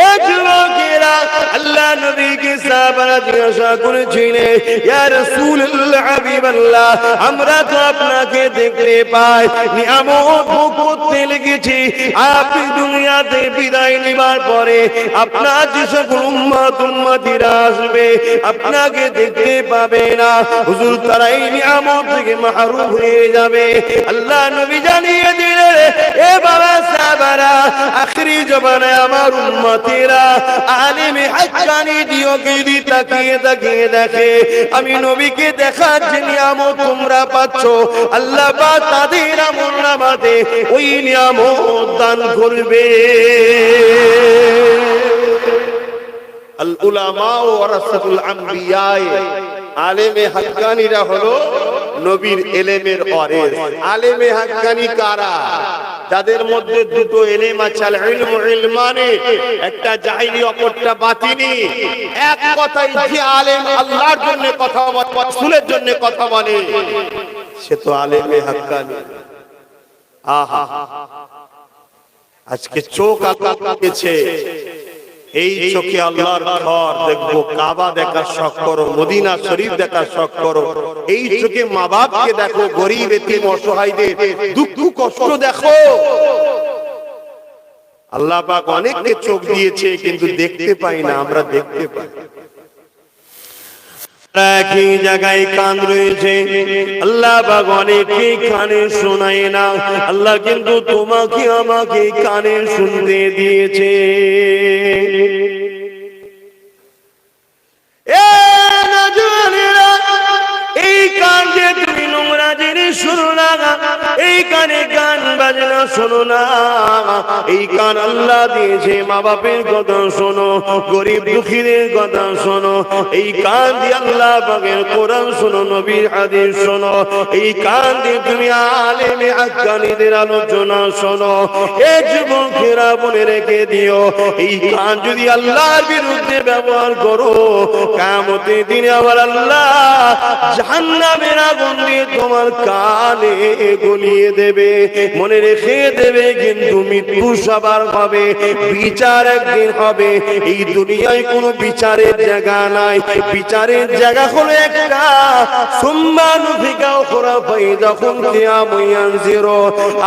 এই যুবকেরা আল্লাহ নবীকে সাহাবারা জিজ্ঞাসা করেছিলেন, ইয়া রাসূলুল্লাহ হাবিবাল্লাহ, আমরা তো আপনাকে দেখতে পাই, নিয়ামত ভোগ করতে লেগেছি। আপনি দুনিয়াতে বিদায় নেবার পরে আপনার যে সকল উম্মতিরা আসবে আপনাকে দেখতে পাবে না। হুজুর তারা এই নিয়ামত থেকে মাহরুম হয়ে যাবে। আল্লাহ নবী জানিয়ে দিলেন, এ বাবা সাহাবারা, আখেরি জমানায় আমার উম্মতিরা আলেমে হাক্কানী দিওকে তাকিয়ে তাকিয়ে দেখে, আমি নবীকে দেখার যে নিয়ামত তোমরা পাচ্ছ, আল্লাহ পাক তাদের আমলনামাতে ওই নিয়ামত দান করবে। আল উলামা ওয়ারাসাতুল আম্বিয়া, আলেমে হাক্কানীরা হলো নবীর এলেমের ওয়ারিস। আলেমে হাক্কানী কারা? যাদের মধ্যে দুটো এলেম আছে, আল ইলম ইলমানি, একটা জাহিলি অপরটা বাতিনি। এক কথাই যে আলেম আল্লাহর জন্য কথা বলে, রাসূলের জন্য কথা বলে, সে তো আলেমে হাক্কানী। আহা, আজকে চোখ আঁকাচ্ছে, এই চোখে আল্লাহর ঘর দেখবো, কাবা দেখার শখ করো, মদিনা শরীফ দেখার শখ করো। এই চোখে মা বাপকে দেখো, গরিব এতিম অসহায়দের দুঃখ কষ্ট দেখো। আল্লাহ পাক অনেককে চোখ দিয়েছে কিন্তু দেখতে পাই না, আমরা দেখতে পাই। একই জায়গায় কান রয়েছে, আল্লাহ পাক অনেকে কানে শোনায় না, আল্লাহ কিন্তু তোমাকে আমাকে কানে শুনতে দিয়েছে। এই কান যে তুমি নোংরা জিনিস শোনো না, এই কানে গান বাজনা শোনো না। এই কান আল্লাহ দিয়েছে মা বাপের কথা শোনো, গরিব দুঃখীদের কথা শোনো। এই কান দিয়ে আল্লাহ পাকের কোরআন শোনো, নবীর হাদিস শোনো। এই কান দিয়ে তুমি আলেমে হাক্কানীদের আলোচনা শোনো। এই যুবকেরা মনে রেখে দিও, এই কান যদি আল্লাহর বিরুদ্ধে ব্যবহার করো, কিয়ামতের দিনে আবার আল্লাহ জাহান্নামের আগুন দিয়ে তোমার কানে গলিয়ে দেবে। মনে রেখে রেখে দেবে, কিন্তু মৃত্যু সবার হবে, বিচার একদিন হবে। এই দুনিয়ায় কোনো বিচারের জায়গা নাই, বিচারের জায়গা হলো একটা সুম্মানু ফিকাও খোরাফাই যখন কিয়াময়ান জিরো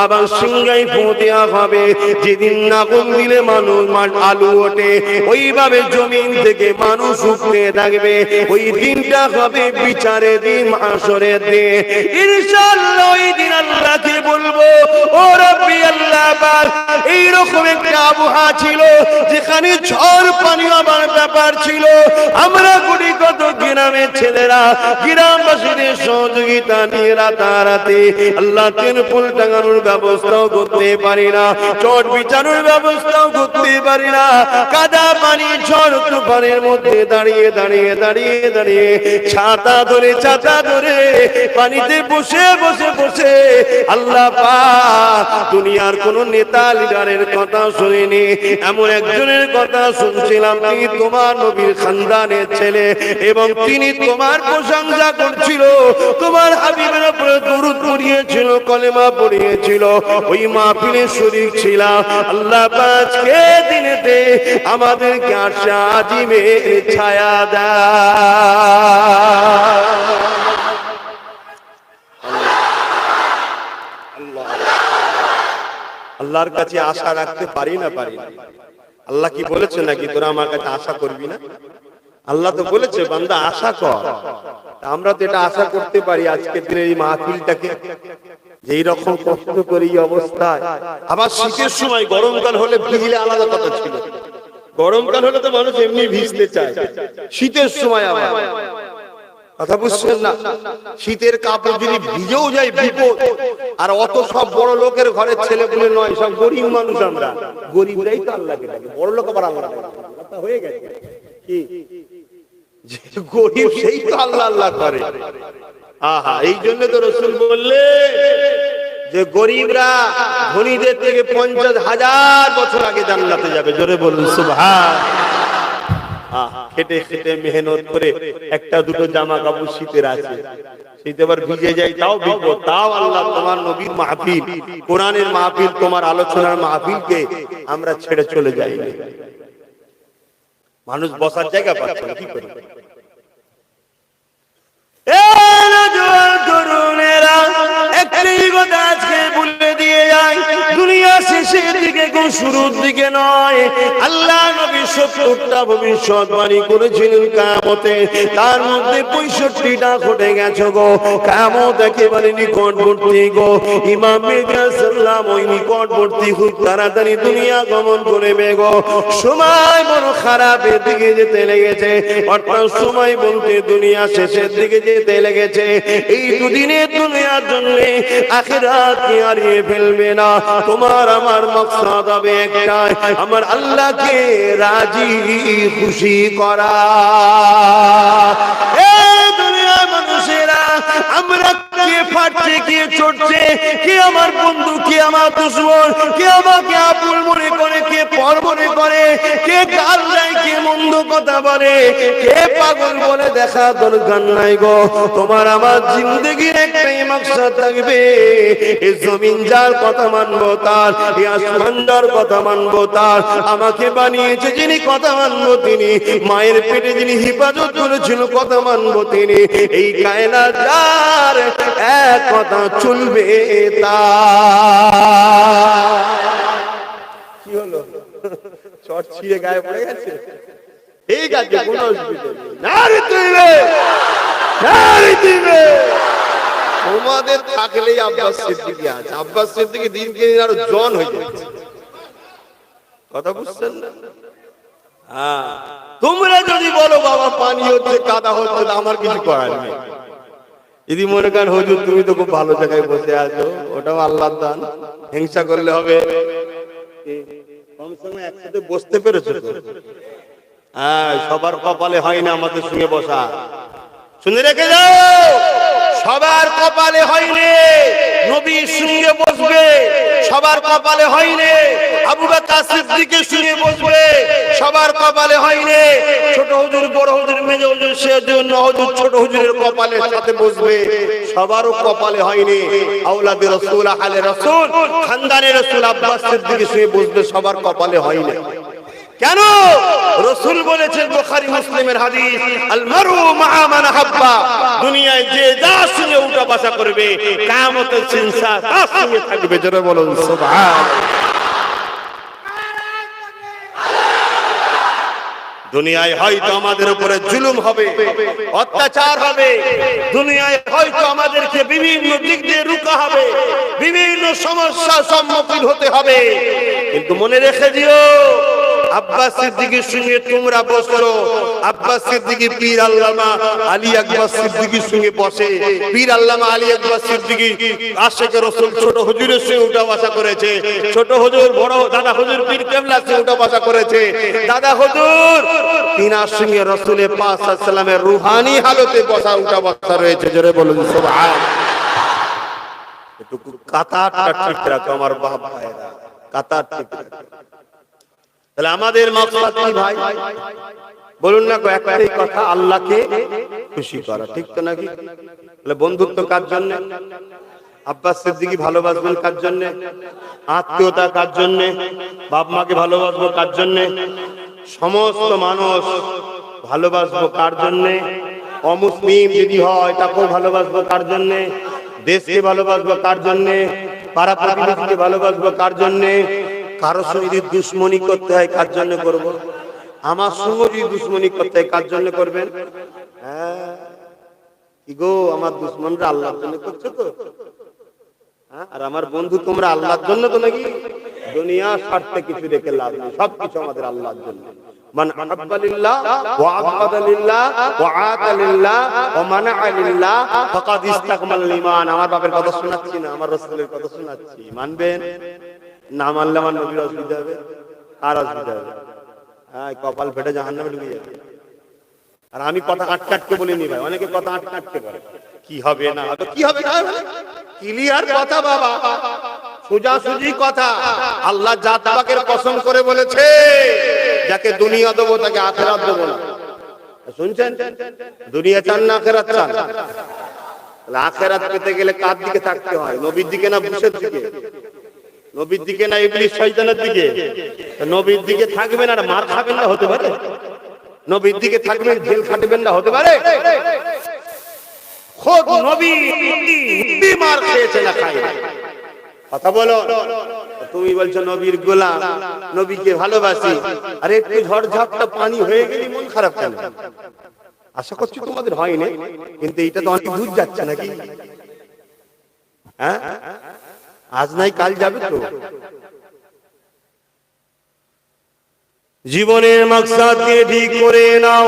আবার সিংহাই ফু দেওয়া হবে। যেদিন আগুন দিলে মানুষ আলু ওঠে, ওইভাবে জমিন থেকে মানুষ উঠতে থাকবে। ওই দিনটা হবে বিচারের দিন, মাশরের দিন। ইনশাআল্লাহ ওই দিন আল্লাহকে বলবো, ও রব্বি আল্লাহ পাক, এইরকম একটা আবহাওয়া ছিল যেখানে ঝড় পানি আমার ব্যাপার ছিল। আমরা কোটি কত গ্রামের ছেলেরা গ্রামবাসীদের সহযোগিতা নিয়ে রাতারাতি আল্লাহ তিরপল টাঙানোর ব্যবস্থাও করতে পারি না, চট বিছানোর ব্যবস্থাও করতে পারি না। কাদা পানি ঝড় তুফানের মধ্যে দাঁড়িয়ে দাঁড়িয়ে দাঁড়িয়ে দাঁড়িয়ে ছাতা ধরে পানিতে বসে বসে বসে আল্লাহ পাক দুনিয়ার কোন নেতা লিডারের কথা শুনিনি, এমন একজনের কথা শুনছিলাম। তিনি তোমার নবীর খানদানের ছেলে এবং তিনি তোমার প্রশংসা করছিল, তোমার হাবিবের উপরে দরুদ পড়িয়েছিল, কলেমা পড়িয়েছিল। ওই মাহফিলে শরীক ছিলাম। আল্লাহ পাক কে দিনেতে আমাদেরকে আশা আজিমের ছায়া দেয়। আল্লাহর কাছে আশা রাখতে পারি না? আল্লাহ কি বলেছে নাকি তোরা আমার কাছে আশা করবি না? আল্লাহ তো বলেছে বান্দা আশা কর। আমরা তো এটা আশা করতে পারি আজকের দিনের এই মাহফিলটাকে, যে এইরকম কষ্ট করে এই অবস্থায়। আবার শীতের সময়, গরমকাল হলে ভিজলে আলাদা কথা ছিল, গরমকাল হলে তো মানুষ এমনি ভিজতে চায়, শীতের সময় আবার কথা বুঝছেন না? শীতের কাপড় যদি ভিজেও যায় বিপদ। আর অত সব বড় লোকের ঘরের ছেলেপুলে নয়, সব গরিব মানুষ। আমরা গরিবরাই তো আল্লাহকে ডাকে, বড় লোক আবার আল্লাহ কথা হয়ে গেছে কি? গরিব সেই তো আল্লাহ আল্লাহ করে। আহা, এই জন্য তো রাসূল বললে যে গরিবরা ধনীদের থেকে 50,000 বছর আগে জান্নাতে যাবে। জোরে বলুন সুবহান। খেটে খেটে মেহনত করে একটা দুটো জামা কাপড় শীতের আছে, শীতে আবার ভিজে যায় তাও বিপদ। তাও আল্লাহ তোমার নবীর মাহফিল, কোরআনের মাহফিল, তোমার আলোচনার মাহফিলকে আমরা ছেড়ে চলে যাই। মানুষ বসার জায়গা পাচ্ছে না, কি করে? একটাই কথা আজকে বলে দিয়ে যায়, দুনিয়া শেষের দিকে কোন শুরুর দিকে নয়। আল্লাহ নবী 70টা ভবিষ্যৎবাণী করেছিলেন কিয়ামতে, তার মধ্যে 65টা ঘটে গেছে গো। কিয়ামত একেবারে নিকটবর্তী গো। ইমাম মেহদী সাল্লাম ওই নিকটবর্তী খুব তাড়াতাড়ি দুনিয়া গমন করবে গো। সময় বড় খারাপের দিকে যেতে লেগেছে, অর্থাৎ সময় বলতে দুনিয়া শেষের দিকে যেতে লেগেছে। এই দুদিনের দুনিয়ার জন্য আখিরাতকে হারিয়ে ফেলবে না। তোমার আমার মাকসাদ হবে একটাই, আমার আল্লাহকে রাজি খুশি করা। এই দুনিয়ার মানুষেরা আমরা কে ফাটছে, কে চড়ছে, কে আমার বন্ধু, কে আমার দুশমন, কে আমাকে আপন মনে করে, কে পর মনে করে, কে গাল দেয়, কে মন্দ কথা বলে, কে পাগল বলে, দেখা দরকার নাই গো। তোমার আমার জিন্দেগির একটাই মাকসাদ থাকবে, এই জমিন যার কথা মানবো তার, এই আসমান যার কথা মানবো তার, আমাকে বানিয়েছে যিনি কথা মানবো তিনি, মায়ের পেটে যিনি হেফাজত করেছিল কথা মানবো তিনি, এই কায়নাত যার এক কথা চলবে তার। কি হলো? চট ছিঁড়ে গায়ে পড়ে গেছে? ঠিক আছে, কোনো অসুবিধা নেই। নারী তুইবে, নারী তুইবে। তোমাদের থাকলেই আব্বাস সিদ্দিকী আছে। আব্বাস সিদ্দিকী দিনকে দিন আরো জন হয়ে যাচ্ছে। কথা বুঝছেন না? হ্যাঁ, তোমরা যদি বলো বাবা পানি হচ্ছে, কাদা হচ্ছে, আমার কিছু করার নেই। যদি মনে করেন হুজুর তুমি তো খুব ভালো জায়গায় বসে আছো, ওটাও আল্লাহর দান, হিংসা করলে হবে? কমসময় একসাথে বসতে পেরেছো তো? হ্যাঁ, সবার কপালে হয় না আমাদের সঙ্গে বসা। শুনে রেখে যাও, সবার কপালে হয়নি নবীর সঙ্গে বসবে, সবার কপালে হয়নি আবু বকর সিদ্দিকের সঙ্গে বসবে, সবার কপালে হয়নি ছোট হুজুর, বড় হুজুর, মেজ হুজুর, সেজন্য হুজুর ছোট হুজুরের কপালের সাথে বসবে। সবারও কপালে হয়নি আওলাদে রাসূল, আহলে রাসূল, খানদানে রাসূল আব্বাস সিদ্দিকের সঙ্গে বসবে, সবার কপালে হয়নি। কেন? রাসূল বলেছেন, বুখারী মুসলিমের হাদিস, আল মারু মা মান হাব্বা, দুনিয়ায় যে যার সঙ্গে উঠা বসা করবে কিয়ামতের দিন তার সঙ্গে থাকবে। জোরে বলুন সুবহান। দুনিয়ায় হয়তো আমাদের উপরে জুলুম হবে, অত্যাচার হবে, দুনিয়ায় হয়তো আমাদেরকে বিভিন্ন দিক দিয়ে রুকা হবে, বিভিন্ন সমস্যার সম্মুখীন হতে হবে, কিন্তু মনে রেখে দিও আব্বাস সিদ্দিকীর সঙ্গে তোমরা বসো। আব্বাস সিদ্দিকী পীর আল্লামা আলী আকবর সিদ্দিকীর সঙ্গে বসে। পীর আল্লামা আলী আকবর সিদ্দিকী আশিকে রাসূল ছোট হুজুরের সঙ্গে উঠা বসা করেছে, ছোট হুজুর বড় দাদা হুজুর পীর কেবলার সঙ্গে উঠা বসা করেছে। দাদা হুজুর তিনার সঙ্গে রাসূলের পাক সাল্লাল্লাহু আলাইহি ওয়াসাল্লামের রূহানি হালতে বসা উঠা বসা রয়েছে। জোরে বলুন সুবহান। একটু কাতারটা ঠিক রাখো আমার বাপ ভাইরা, কাতার ঠিক রাখো। তাহলে আমাদের মাকসাদ কি ভাই? বলুন না একটাই কথা, আল্লাহকে খুশি করা, ঠিক তো নাকি? তাহলে বন্ধুত্ব কার জন্য? আব্বাস সিদ্দিকী ভালোবাসবেন কার জন্য? আত্মীয়তা কার জন্য? বাপ মাকে ভালোবাসবো কার জন্য? সমস্ত মানুষ ভালোবাসবো কার জন্য? অমুসলিম যদি হয় তাকেও ভালোবাসবো কার জন্য? দেশকে ভালোবাসবো কার জন্য? পাড়া প্রতিবেশীকে ভালোবাসবো কার জন্য? কারো সঙ্গে যদি দুশ্মনী করতে হয় কার জন্য করব? আমার সঙ্গে যদি দুশ্মনী করতে হয় কার জন্য করবেন? হ্যাঁ কি গো, আমার দুশ্মনরা আল্লাহর জন্য করছে তো, আর আমার বন্ধু তোমরা আল্লাহর জন্য তো নাকি? দুনিয়া স্বার্থে কিছু রেখে লাভ নেই, সবকিছু আমাদের আল্লাহর জন্য। মান আহাব্বা লিল্লাহ ওয়া আবাদা লিল্লাহ ওয়া আতা লিল্লাহ ওয়া মানাআ লিল্লাহ ফাকাদ ইসতাকমাল ঈমান। আমার বাপের কথা শোনাচ্ছি না, আমার রাসূলের কথা শোনাচ্ছি। মানবেন না? মানলে আমার নবীর অসুবিধা হবে, আর অসুবিধা হবে? হ্যাঁ, কপাল ফেটে জাহান্নামে ঢুকে যাবে। আর আমি কথা আটকাটকে বলিনি ভাই, অনেকে কথা আটকাটকে বলে কি হবে না হবে, কি হবে না হবে, ক্লিয়ার কথা বাবা, সোজাসুজি কথা। আল্লাহ জাত পাকের কসম করে বলেছে, যাকে দুনিয়া দেবো তাকে আখিরাত দেবো না। শুনছেন? দুনিয়া চান না আখিরাত চান? আখিরাত পেতে গেলে কার দিকে থাকতে হয়? নবীর দিকে না বুশের দিকে? নবীর দিকে না ইবলিস শয়তানের দিকে? নবীর দিকে থাকবেন আর মার খাবেন না হতে পারে? নবীর দিকে থাকবেন জেল খাটবেন না হতে পারে? খোদ নবী মার খেয়েছে না খায়? কথা বলো। তুমি বলছো নবীর গোলাম, নবীকে ভালোবাসি, আরে একটু ঝড় ঝাপটা পানি হয়ে গেলে মন খারাপ কেন? আশা করছি তোমাদের হয়নি, কিন্তু এটা তো অনেক দূর যাচ্ছে নাকি? হ্যাঁ, আজ নাই কাল যাবে তো। জীবনের মাকসাদকে ঠিক করে নাও,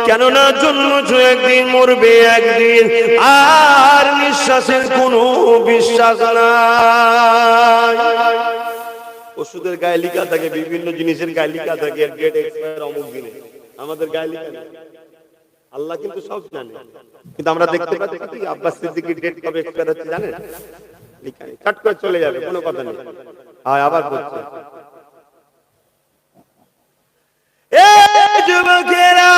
কেননা জন্মছ একদিন, মরবে একদিন, আর নিঃশ্বাসের কোনো বিশ্বাস নাই। ওষুধের গায়ে লেখা থাকে, বিভিন্ন জিনিসের গায়ে লেখা থাকে ডেট এক্সপায়ার অমুক দিনে, আমাদের গায়ে লেখা নেই। আল্লাহ কিন্তু সব জানে, কিন্তু আমরা দেখতে পাচ্ছি আব্বাস সিদ্দিকীর ডেট কবে এক্সপায়ার হচ্ছে জানেন? লেখা নেই, কাট করে চলে যাবে, কোনো কথা নেই। আবার বলছে যুবকেরা,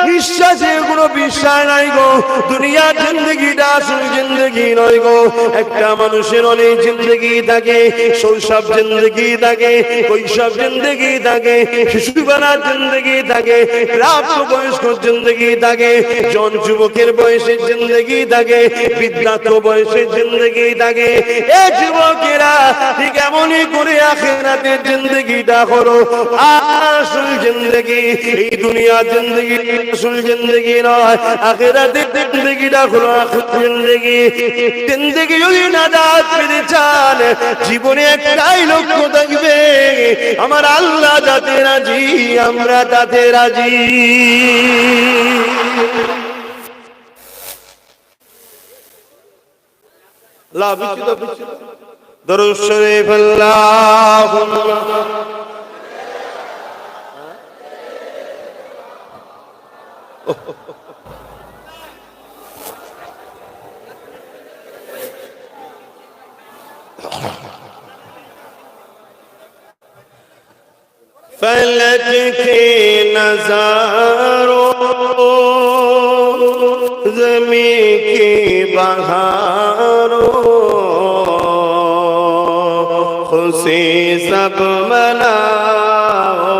বিশ্বাসে কোনো বিশ্বাস নাই গো। দুনিয়ার জিন্দগিটা আসল জিন্দগি নয় গো। একটা মানুষের অনেক জিন্দগি থাকে, শৈশব জিন্দগি থাকে, কৈশোর জিন্দগি থাকে, শিশুবেলার জিন্দগি থাকে, প্রাপ্ত বয়স্ক জিন্দগি থাকে, জন যুবকের বয়সের জিন্দগি থাকে, বৃদ্ধাত্ম বয়সের জিন্দগি থাকে। এ যুবকেরা, ঠিক এমনই করে আখিরাতের জিন্দগিটা করো। আসল জিন্দগি এই দুনিয়া জিন্দগি আসল জিন্দগি নয়, আখিরাতের জিন্দগিটা হলো আসল জিন্দগি। জিন্দগি যদি নাজাত পেতে চান, জীবনে একটাই লক্ষ্য থাকবে, আমার আল্লাহ যাতে রাজি, আমরা তাতে রাজি। আল্লাহ বিশুদ্ধ বিশুদ্ধ দরুদ শরীফ আল্লাহুম্মা फलक के नजारों ज़मीं की बहारों खुशी सब मनाओ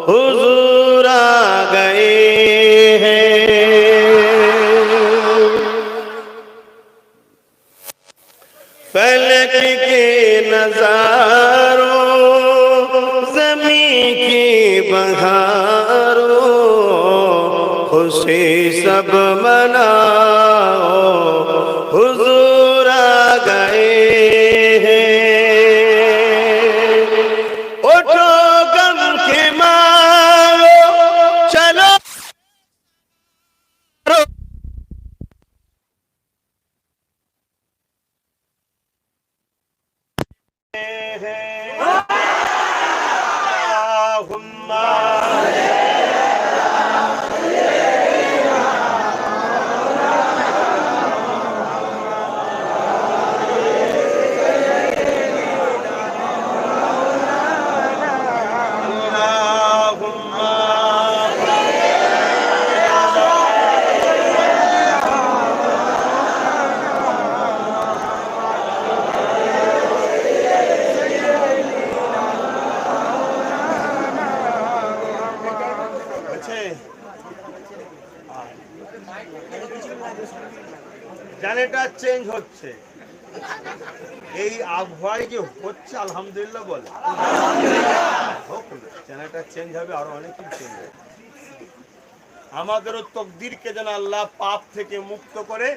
हुजूर आ गए हैं। फलक के नजारों ज़मीं की बहारों खुशी सब मनाओ हुजूर आ गए हैं। उठो गम के मारो चलो জানেটা চেঞ্জ হচ্ছে, এই আবহাওয়ায় কি হচ্ছে আলহামদুলিল্লাহ বল। জানেটা চেঞ্জ হবে, আরো অনেক কিছু চেঞ্জ হবে। আমাদেরও তকদিরকে যেন আল্লাহ পাপ থেকে মুক্ত করে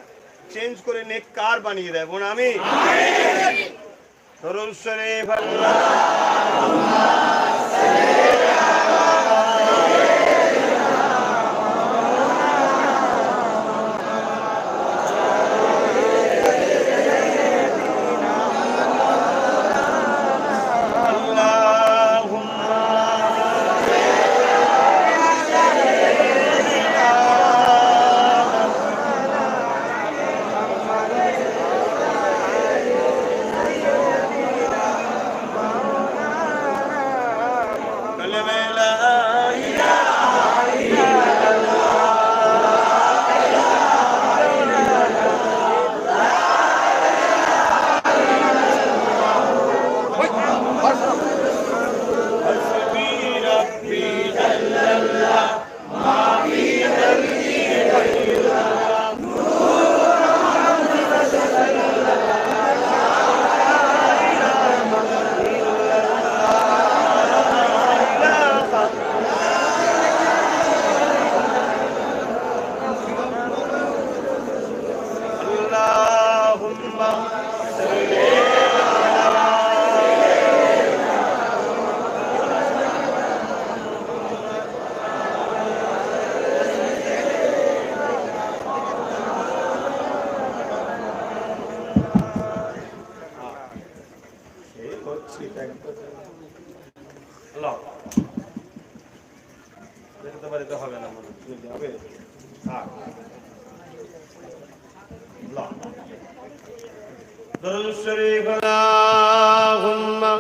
চেঞ্জ করে নেককার বানিয়ে দেয়। বোন আমি দরুদ শরীফ হবে না মনে হবে। দরুদ শরীফ আল্লাহুম্মা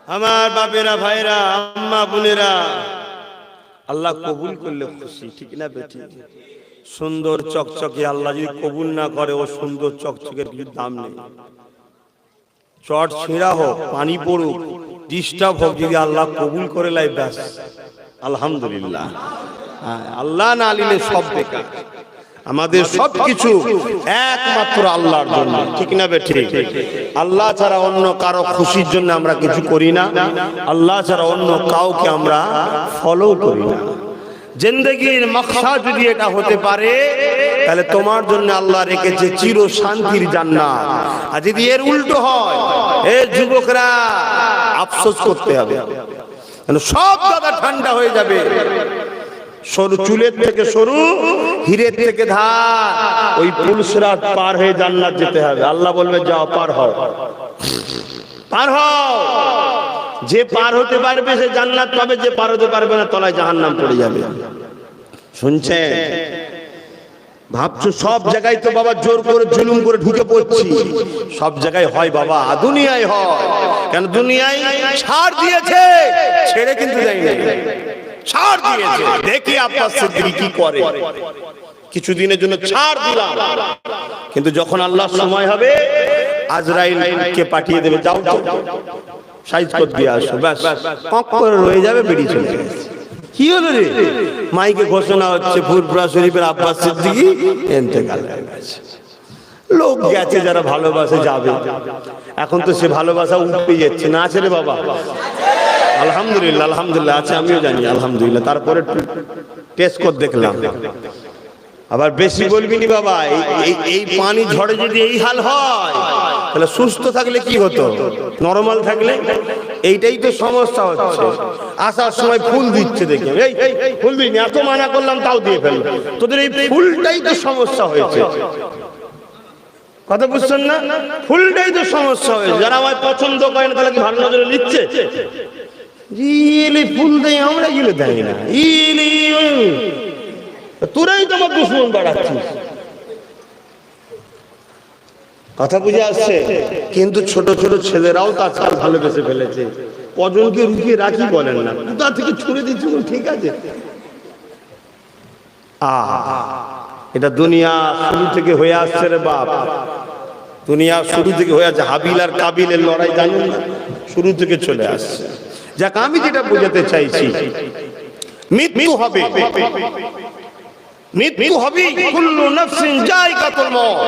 আমার বাপেরা ভাইরা আম্মা বোনেরা, আল্লাহ কবুল করলে খুশি, ঠিক না বেটি? সুন্দর চকচকে আল্লাহ যদি কবুল না করে, ও সুন্দর চকচকের কিছু দাম নেই। চট ছিঁড়া হোক, পানি পড়ুক, ডিস্টার্ব হোক, যদি আল্লাহ কবুল করে লাই ব্যাস আলহামদুলিল্লাহ। আল্লাহ না আলিলে সব বেকার। আমাদের সবকিছু একমাত্র আল্লাহর জন্য, ঠিক না বেটি? আল্লাহ ছাড়া অন্য কারো খুশির জন্য আমরা কিছু করি না, আল্লাহ ছাড়া অন্য কাউকে আমরা ফলো করি না। জিন্দেগির মাকসাদ যদি এটা হতে পারে, তাহলে তোমার জন্য আল্লাহ রেখেছে চির শান্তির জান্নাত। আর যদি এর উল্টো হয়, এ যুবকরা আফসোস করতে হবে, সব দাদা ঠান্ডা হয়ে যাবে। সরু চুলের থেকে সরু, হীরের থেকে ধার, ওই পুলসিরাত পার হয়ে জান্নাত যেতে হবে। আল্লাহ বলবে যাও পার হও, পার হও। যে পার হতে পারবে সে জান্নাত পাবে, যে পার হতে পারবে না তলায় জাহান্নাম পড়ে যাবে। শুনছেন? ভাবছো সব জায়গায় তো বাবা জোর করে জুলুম করে ঢুকে পড়ছি, সব জায়গায় হয় বাবা, দুনিয়ায় হয় কেন? দুনিয়ায় ছাড় দিয়েছে, ছেড়ে কিন্তু দেয়নি, ছাড় দিয়েছে। দেখি আব্বাস সিদ্দিকী কি করে, কিছুদিনের জন্য ছাড় দিলাম, কিন্তু যখন আল্লাহর সময় হবে আজরাইলকে পাঠিয়ে দেবে, যাও যাও সাইজ করে দিয়ে আসো, ব্যাস কক করে রয়ে যাবে, বেরিয়ে চলে যাবে। কি হলো রে? মাইকে ঘোষণা হচ্ছে ফুরফুরা শরীফের আব্বাস সিদ্দিকী ইন্তেকাল হয়ে গেছে। লোক গেছে যারা ভালোবাসে যাবে, এখন তো সে ভালোবাসা উঠে যাচ্ছে না, আছে রে বাবা? আলহামদুলিল্লাহ, আলহামদুলিল্লাহ আছে, আমিও জানি আলহামদুলিল্লাহ। তারপরে টেস্ট করে দেখলাম, আবার বেশি বলবি নি বাবা। এই পানি ঝড়ে যদি এই হাল হয় তাহলে সুস্থ থাকলে কি হতো, নরমাল থাকলে? এইটাই তো সমস্যা হচ্ছে। আসার সময় ফুল দিচ্ছে দেখে, এই ফুল দিইনি, এত মানা করলাম তাও দিয়ে ফেললো। তোদের এই ফুলটাই তো সমস্যা হয়েছে, কথা বুঝছেন না? ফুলটাই তো সমস্যা হয়েছে। যারা আমায় পছন্দ করে না তাহলে কি ভালো নজরে নিচ্ছে? ফুল দেয়, আমরা গেলে দেয় না, তোরাই তো আমার দুশ্মন বাড়াচ্ছিস। কথা বুঝে আসছে? কিন্তু ছোট ছোট ছেলেরাও তাছাড়া ভালোবেসে ফেলেছে। কজনকে রুখিয়ে রাখি বলেন না, কোথা থেকে ছুড়ে দিচ্ছি, ঠিক আছে। এটা দুনিয়া শুরু থেকে হয়ে আসছে রে বাপ, দুনিয়া শুরু থেকে হয়ে আছে। হাবিল আর কাবিলের লড়াই জানেন না, শুরু থেকে চলে আসছে। যাক, আমি যেটা বোঝাতে চাইছি, মৃত্যু হবে, মৃত্যু হবে, কুল্লু নাফসিন যায়কাতুল মউত।